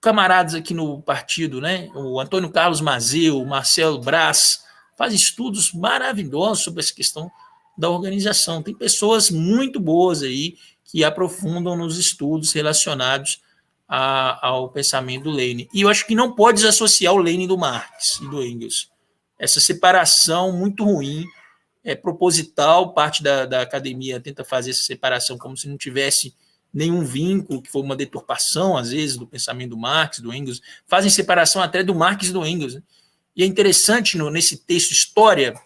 camaradas aqui no partido, né? O Antônio Carlos Mazeu, o Marcelo Braz, fazem estudos maravilhosos sobre essa questão da organização. Tem pessoas muito boas aí que aprofundam nos estudos relacionados ao pensamento do Lenin. E eu acho que não pode desassociar o Lenin do Marx e do Engels. Essa separação muito ruim, é proposital, parte da academia tenta fazer essa separação como se não tivesse nenhum vínculo, que foi uma deturpação, às vezes, do pensamento do Marx, do Engels, fazem separação até do Marx e do Engels. Né? E é interessante, nesse texto História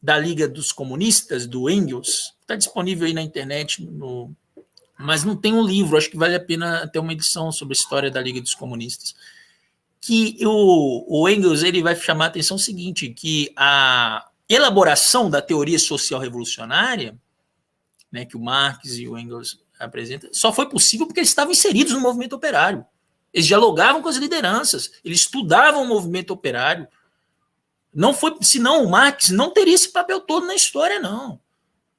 da Liga dos Comunistas, do Engels, está disponível aí na internet, mas não tem um livro, acho que vale a pena ter uma edição sobre a história da Liga dos Comunistas, que o Engels ele vai chamar a atenção o seguinte, que a elaboração da teoria social revolucionária, né, que o Marx e o Engels apresentam, só foi possível porque eles estavam inseridos no movimento operário. Eles dialogavam com as lideranças, eles estudavam o movimento operário. Não foi, senão o Marx não teria esse papel todo na história, não.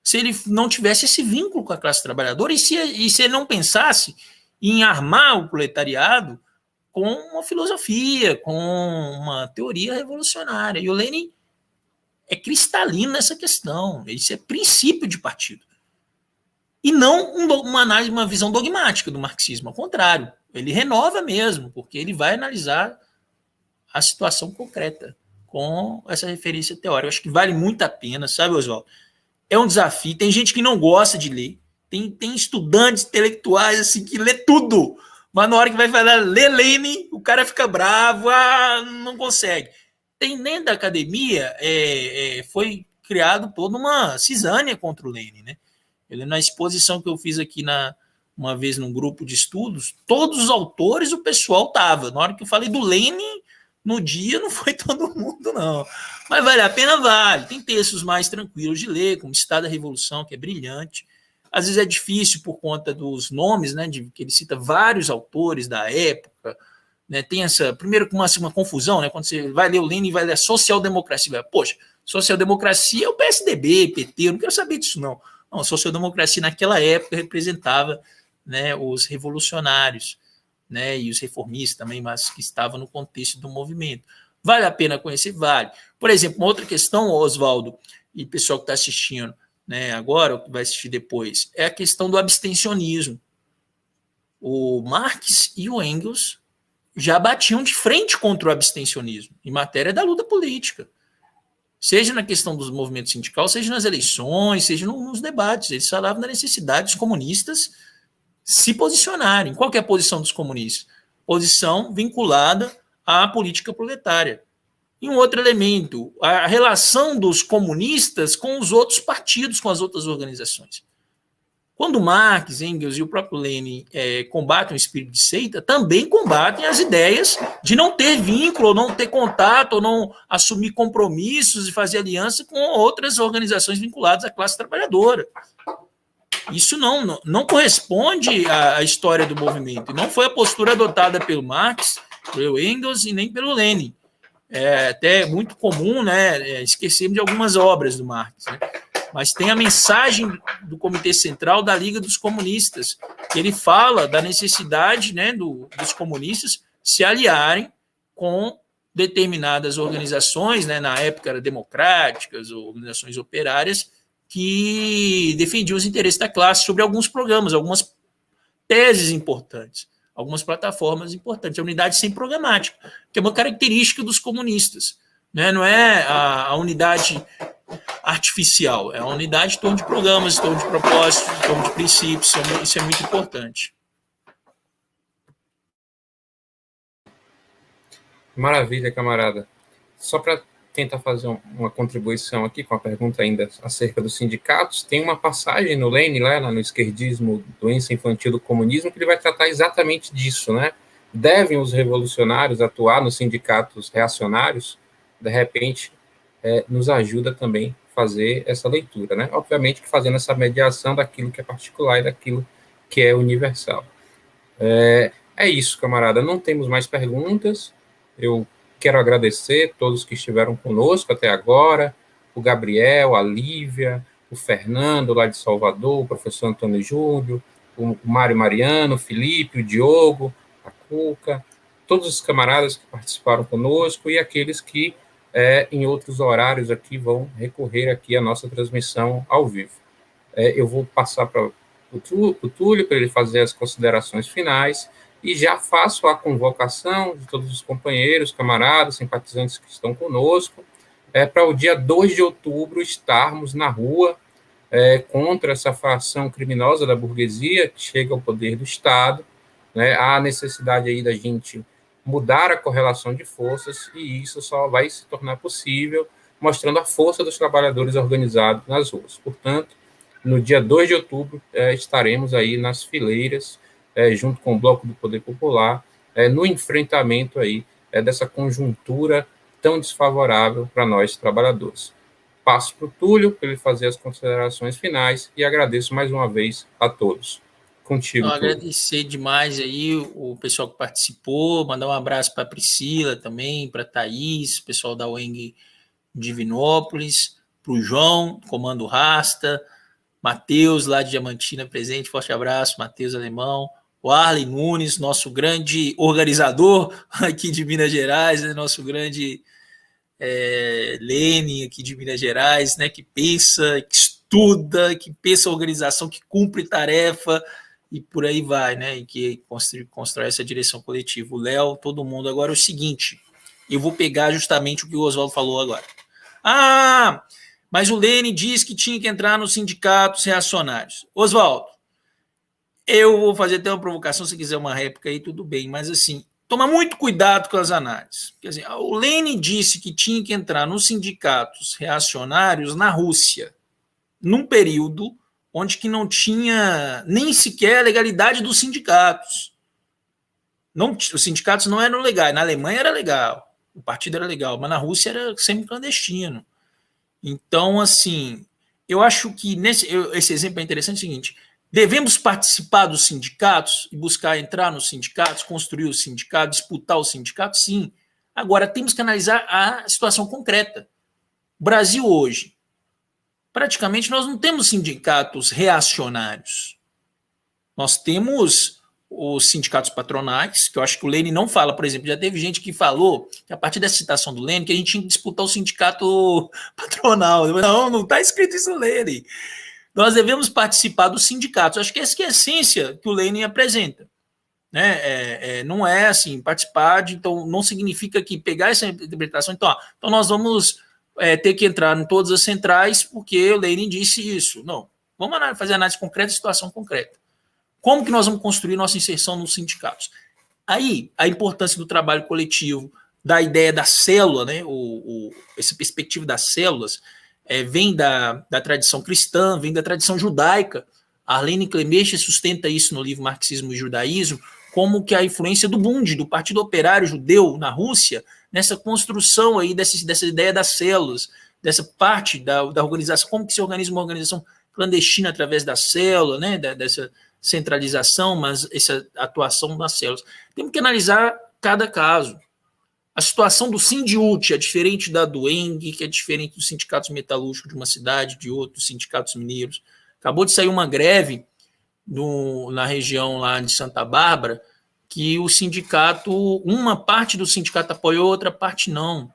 Se ele não tivesse esse vínculo com a classe trabalhadora e se ele não pensasse em armar o proletariado com uma filosofia, com uma teoria revolucionária. E o Lenin é cristalino nessa questão. Isso é princípio de partido. E não uma análise, uma visão dogmática do marxismo. Ao contrário, ele renova mesmo, porque ele vai analisar a situação concreta com essa referência teórica. Eu acho que vale muito a pena, sabe, Oswaldo? É um desafio. Tem gente que não gosta de ler. Tem estudantes intelectuais assim, que lê tudo. Mas na hora que vai falar, lê Lenin, o cara fica bravo, não consegue. Tem dentro da academia, foi criado toda uma cisânia contra o Lenin, né? Na exposição que eu fiz aqui uma vez num grupo de estudos, todos os autores o pessoal estava. Na hora que eu falei do Lenin, no dia não foi todo mundo, não. Mas vale a pena? Vale. Tem textos mais tranquilos de ler, como Estado da Revolução, que é brilhante. Às vezes é difícil por conta dos nomes, né, que ele cita vários autores da época. Né, tem primeiro uma confusão, né, quando você vai ler o Lenin e vai ler a social-democracia. Poxa, social-democracia é o PSDB, PT, eu não quero saber disso, não. Não, a social-democracia naquela época representava, né, os revolucionários, né, e os reformistas também, mas que estavam no contexto do movimento. Vale a pena conhecer? Vale. Por exemplo, uma outra questão, Oswaldo, e pessoal que está assistindo, né, agora, ou que vai assistir depois, é a questão do abstencionismo. O Marx e o Engels já batiam de frente contra o abstencionismo, em matéria da luta política. Seja na questão dos movimentos sindicais, seja nas eleições, seja nos debates. Eles falavam da necessidade dos comunistas se posicionarem. Qual que é a posição dos comunistas? Posição vinculada à política proletária. E um outro elemento, a relação dos comunistas com os outros partidos, com as outras organizações. Quando Marx, Engels e o próprio Lenin combatem o espírito de seita, também combatem as ideias de não ter vínculo, ou não ter contato, ou não assumir compromissos e fazer aliança com outras organizações vinculadas à classe trabalhadora. Isso não corresponde à história do movimento. Não foi a postura adotada pelo Marx, pelo Engels e nem pelo Lenin. É até muito comum, né, esquecermos de algumas obras do Marx, né? Mas tem a mensagem do Comitê Central da Liga dos Comunistas, que ele fala da necessidade, né, dos comunistas se aliarem com determinadas organizações, né, na época eram democráticas, ou organizações operárias, que defendiam os interesses da classe sobre alguns programas, algumas teses importantes, algumas plataformas importantes. A unidade sem programática, que é uma característica dos comunistas, né? Não é a unidade artificial, é a unidade em torno de programas, em torno de propósitos, em torno de princípios. Isso é muito importante. Maravilha, camarada. Só para tentar fazer uma contribuição aqui com a pergunta ainda acerca dos sindicatos, tem uma passagem no Lenin, lá no Esquerdismo, Doença Infantil do Comunismo, que ele vai tratar exatamente disso, né? Devem os revolucionários atuar nos sindicatos reacionários? De repente, nos ajuda também a fazer essa leitura, né? Obviamente que fazendo essa mediação daquilo que é particular e daquilo que é universal. É isso, camarada. Não temos mais perguntas. Eu quero agradecer a todos que estiveram conosco até agora, o Gabriel, a Lívia, o Fernando, lá de Salvador, o professor Antônio Júlio, o Mário Mariano, o Felipe, o Diogo, a Cuca, todos os camaradas que participaram conosco e aqueles que em outros horários aqui vão recorrer aqui à nossa transmissão ao vivo. Eu vou passar para o Túlio para ele fazer as considerações finais e já faço a convocação de todos os companheiros, camaradas, simpatizantes que estão conosco, para o dia 2 de outubro estarmos na rua contra essa fação criminosa da burguesia que chega ao poder do Estado, né? Há necessidade aí da gente mudar a correlação de forças e isso só vai se tornar possível mostrando a força dos trabalhadores organizados nas ruas. Portanto, no dia 2 de outubro estaremos aí nas fileiras, junto com o Bloco do Poder Popular, no enfrentamento aí dessa conjuntura tão desfavorável para nós trabalhadores. Passo para o Túlio para ele fazer as considerações finais e agradeço mais uma vez a todos. Contigo, Túlio. Agradecer demais aí o pessoal que participou, mandar um abraço para a Priscila também, para a Thaís, o pessoal da UENG Divinópolis, para o João, Comando Rasta, Matheus, lá de Diamantina, presente, forte abraço, Matheus Alemão, o Arlen Nunes, nosso grande organizador aqui de Minas Gerais, né, nosso grande Lenin aqui de Minas Gerais, né, que pensa, que estuda, que pensa a organização, que cumpre tarefa e por aí vai, né, e que constrói essa direção coletiva. O Léo, todo mundo. Agora é o seguinte, eu vou pegar justamente o que o Oswaldo falou agora. Mas o Lenin disse que tinha que entrar nos sindicatos reacionários. Oswaldo, eu vou fazer até uma provocação, se quiser uma réplica aí, tudo bem, mas assim, toma muito cuidado com as análises. Quer dizer, o Lenin disse que tinha que entrar nos sindicatos reacionários na Rússia, num período onde que não tinha nem sequer a legalidade dos sindicatos. Os sindicatos não eram legais. Na Alemanha era legal, o partido era legal, mas na Rússia era semi-clandestino. Então, assim, eu acho que esse exemplo é interessante, é o seguinte: devemos participar dos sindicatos e buscar entrar nos sindicatos, construir o sindicato, disputar o sindicato? Sim. Agora, temos que analisar a situação concreta. O Brasil hoje, praticamente nós não temos sindicatos reacionários. Nós temos os sindicatos patronais, que eu acho que o Lenin não fala, por exemplo, já teve gente que falou, que a partir dessa citação do Lenin, que a gente tinha que disputar o sindicato patronal. Não está escrito isso no Lenin. Nós devemos participar dos sindicatos. Acho que essa que é a essência que o Lenin apresenta. Né? Não é assim, participar então não significa que pegar essa interpretação, então nós vamos ter que entrar em todas as centrais porque o Lenin disse isso. Não, vamos fazer análise concreta, situação concreta. Como que nós vamos construir nossa inserção nos sindicatos? Aí, a importância do trabalho coletivo, da ideia da célula, né? Essa perspectiva das células, vem da tradição cristã, vem da tradição judaica, Arlene Clemestre sustenta isso no livro Marxismo e Judaísmo, como que a influência do Bund, do Partido Operário Judeu na Rússia, nessa construção aí dessa ideia das células, dessa parte da organização, como que se organiza uma organização clandestina através da célula, né, dessa centralização, mas essa atuação nas células. Temos que analisar cada caso. A situação do Sindiúti é diferente da do ENG, que é diferente dos sindicatos metalúrgicos de uma cidade, de outros sindicatos mineiros. Acabou de sair uma greve na região lá de Santa Bárbara, que o sindicato, uma parte do sindicato apoiou, outra parte não.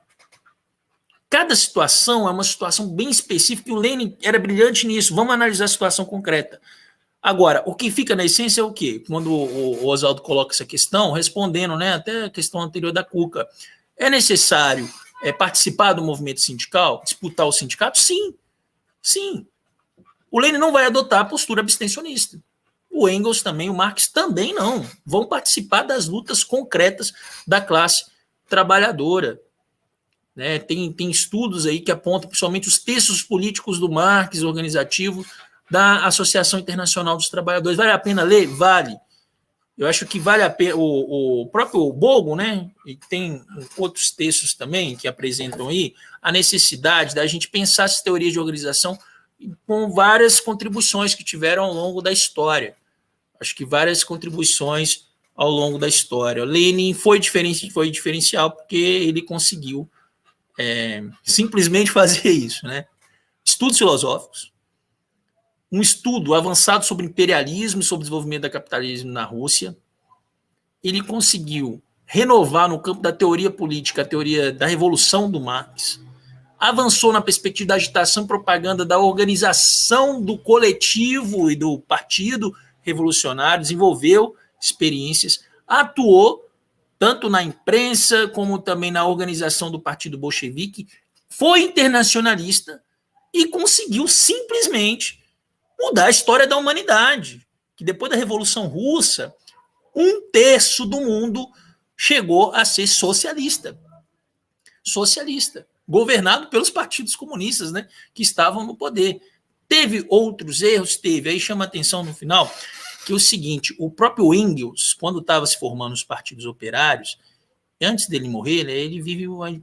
Cada situação é uma situação bem específica e o Lenin era brilhante nisso. Vamos analisar a situação concreta. Agora, o que fica na essência é o quê? Quando o Oswaldo coloca essa questão, respondendo, né, até a questão anterior da Cuca, é necessário participar do movimento sindical, disputar o sindicato? Sim, sim. O Lenin não vai adotar a postura abstencionista. O Engels também, o Marx também não. Vão participar das lutas concretas da classe trabalhadora. Né? Tem estudos aí que apontam principalmente os textos políticos do Marx, organizativo, da Associação Internacional dos Trabalhadores. Vale a pena ler? Vale. Eu acho que vale a pena. O próprio Bogo, né? E tem outros textos também que apresentam aí a necessidade da gente pensar essas teorias de organização com várias contribuições que tiveram ao longo da história. Acho que várias contribuições ao longo da história. Lenin foi diferencial porque ele conseguiu simplesmente fazer isso, né? Estudos filosóficos, um estudo avançado sobre imperialismo e sobre o desenvolvimento do capitalismo na Rússia. Ele conseguiu renovar no campo da teoria política a teoria da revolução do Marx, avançou na perspectiva da agitação e propaganda da organização do coletivo e do partido revolucionário, desenvolveu experiências, atuou tanto na imprensa como também na organização do Partido Bolchevique, foi internacionalista e conseguiu simplesmente mudar a história da humanidade, que depois da Revolução Russa, 1/3 do mundo chegou a ser socialista, governado pelos partidos comunistas, né, que estavam no poder. Teve outros erros? Teve. Aí chama atenção no final que é o seguinte, o próprio Engels, quando estava se formando os partidos operários, antes dele morrer, né, ele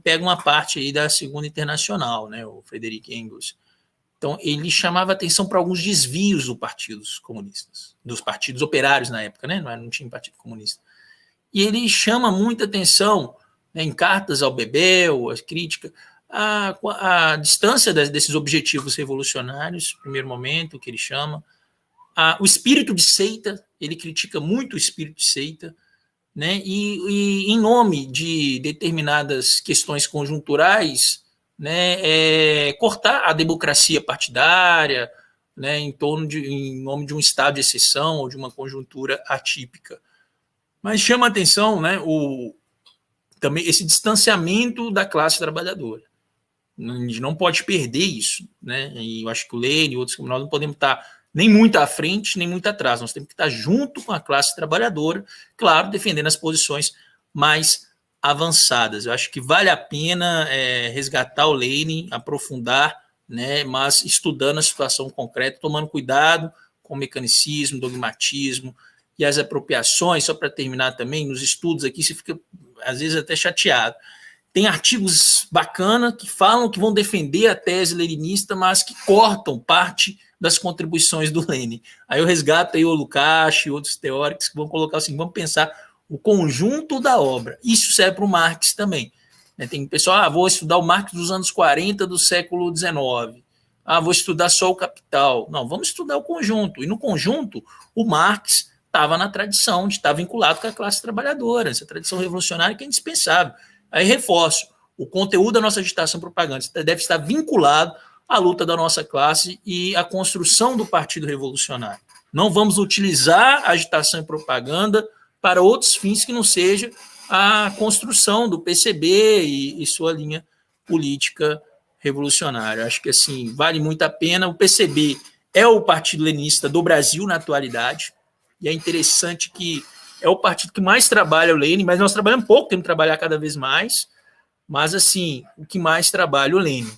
pega uma parte aí da Segunda Internacional, né, o Frederick Engels. Então, ele chamava atenção para alguns desvios dos partidos comunistas, dos partidos operários na época, né? Não tinha partido comunista. E ele chama muita atenção, né, em cartas ao Bebel, as críticas, a distância desses objetivos revolucionários, no primeiro momento, que ele chama, o espírito de seita, ele critica muito o espírito de seita, né? E em nome de determinadas questões conjunturais, né, cortar a democracia partidária, né, em nome de um estado de exceção ou de uma conjuntura atípica. Mas chama a atenção, né, também esse distanciamento da classe trabalhadora. A gente não pode perder isso, né? E eu acho que o Lenin e outros como nós não podemos estar nem muito à frente, nem muito atrás. Nós temos que estar junto com a classe trabalhadora, claro, defendendo as posições mais avançadas. Eu acho que vale a pena resgatar o Lenin, aprofundar, né, mas estudando a situação concreta, tomando cuidado com o mecanicismo, dogmatismo e as apropriações. Só para terminar também, nos estudos aqui você fica, às vezes, até chateado. Tem artigos bacanas que falam que vão defender a tese leninista, mas que cortam parte das contribuições do Lenin. Aí eu resgato aí o Lukács e outros teóricos que vão colocar assim, vamos pensar o conjunto da obra. Isso serve para o Marx também. Tem pessoal, vou estudar o Marx dos anos 40 do século XIX. Vou estudar só o Capital. Não, vamos estudar o conjunto. E no conjunto, o Marx estava na tradição de estar vinculado com a classe trabalhadora, essa tradição revolucionária que é indispensável. Aí reforço, o conteúdo da nossa agitação e propaganda deve estar vinculado à luta da nossa classe e à construção do Partido Revolucionário. Não vamos utilizar a agitação e propaganda para outros fins que não seja a construção do PCB e sua linha política revolucionária. Acho que assim vale muito a pena. O PCB é o partido leninista do Brasil na atualidade, e é interessante que é o partido que mais trabalha o Lenin, mas nós trabalhamos pouco, temos que trabalhar cada vez mais, mas assim, o que mais trabalha o Lenin,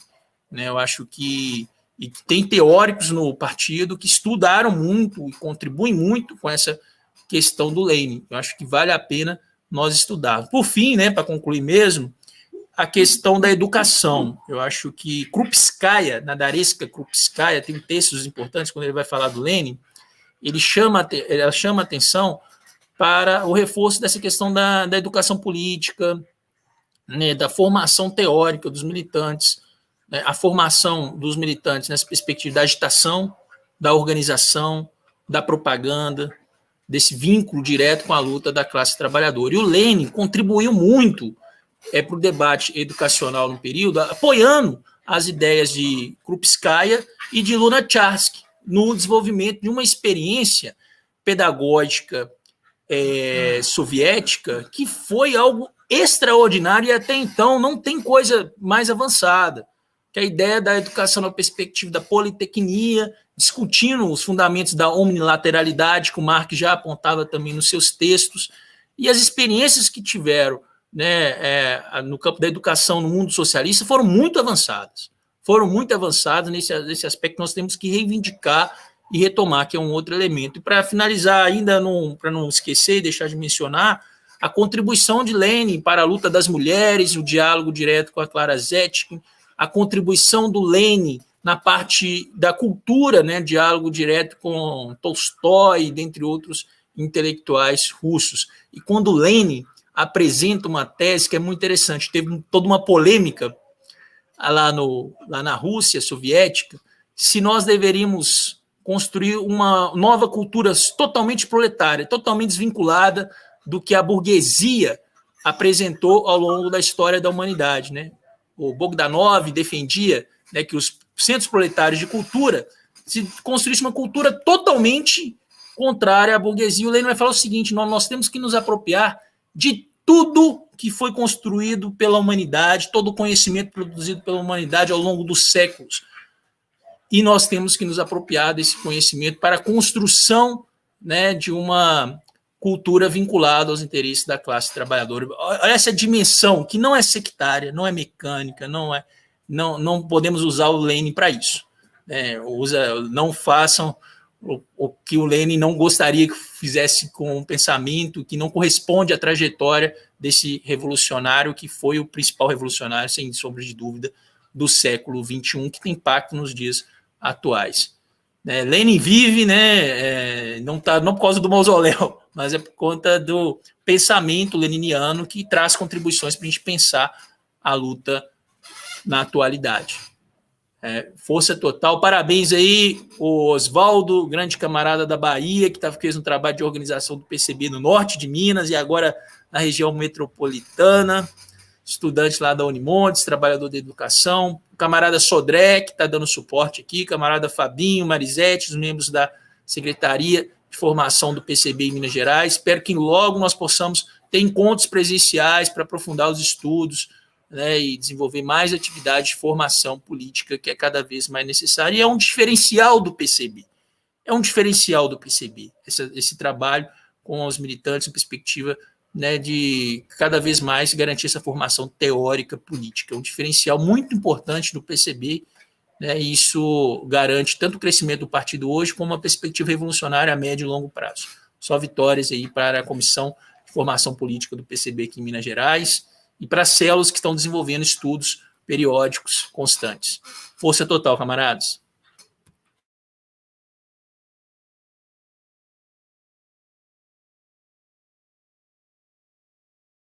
né? Eu acho que e tem teóricos no partido que estudaram muito e contribuem muito com essa questão do Lenin. Eu acho que vale a pena nós estudarmos. Por fim, né, para concluir mesmo, a questão da educação. Eu acho que Krupskaya, Nadareska Krupskaya, tem textos importantes quando ele vai falar do Lenin, ela chama atenção para o reforço dessa questão da educação política, né, da formação teórica dos militantes, né, a formação dos militantes nessa perspectiva da agitação, da organização, da propaganda, desse vínculo direto com a luta da classe trabalhadora. E o Lenin contribuiu muito para o debate educacional no período, apoiando as ideias de Krupskaya e de Lunacharsky no desenvolvimento de uma experiência pedagógica soviética que foi algo extraordinário e até então não tem coisa mais avançada, que é a ideia da educação na perspectiva da politecnia, discutindo os fundamentos da omnilateralidade, que o Marx já apontava também nos seus textos, e as experiências que tiveram, né, no campo da educação no mundo socialista foram muito avançadas. Nesse aspecto nós temos que reivindicar e retomar, que é um outro elemento. E para finalizar, ainda para não esquecer e deixar de mencionar, a contribuição de Lenin para a luta das mulheres, o diálogo direto com a Clara Zetkin, a contribuição do Lenin na parte da cultura, né, diálogo direto com Tolstói, dentre outros intelectuais russos. E quando Lenin apresenta uma tese que é muito interessante, teve toda uma polêmica lá na Rússia soviética, se nós deveríamos construir uma nova cultura totalmente proletária, totalmente desvinculada do que a burguesia apresentou ao longo da história da humanidade, né? O Bogdanov defendia, né, que os centros proletários de cultura se construísse uma cultura totalmente contrária à burguesia. O Lenin vai falar o seguinte: nós temos que nos apropriar de tudo que foi construído pela humanidade, todo o conhecimento produzido pela humanidade ao longo dos séculos. E nós temos que nos apropriar desse conhecimento para a construção, né, de uma cultura vinculada aos interesses da classe trabalhadora. Olha essa dimensão que não é sectária, não é mecânica, não podemos usar o Lenin para isso. Não façam o que o Lenin não gostaria que fizesse com um pensamento que não corresponde à trajetória desse revolucionário que foi o principal revolucionário, sem sombra de dúvida, do século XXI, que tem impacto nos dias atuais. Lenin vive, né, não por causa do mausoléu, mas é por conta do pensamento leniniano que traz contribuições para a gente pensar a luta na atualidade. Força total, parabéns aí, o Oswaldo, grande camarada da Bahia, que fez um trabalho de organização do PCB no norte de Minas e agora na região metropolitana, estudante lá da Unimontes, trabalhador da educação, o camarada Sodré, que está dando suporte aqui, camarada Fabinho, Marisete, os membros da Secretaria de Formação do PCB em Minas Gerais. Espero que logo nós possamos ter encontros presenciais para aprofundar os estudos, né, e desenvolver mais atividade de formação política, que é cada vez mais necessária, e é um diferencial do PCB. Esse trabalho com os militantes em perspectiva, né, de cada vez mais garantir essa formação teórica política. É um diferencial muito importante do PCB, né, e isso garante tanto o crescimento do partido hoje, como uma perspectiva revolucionária a médio e longo prazo. Só vitórias aí para a Comissão de Formação Política do PCB aqui em Minas Gerais, e para as células que estão desenvolvendo estudos periódicos constantes. Força total, camaradas.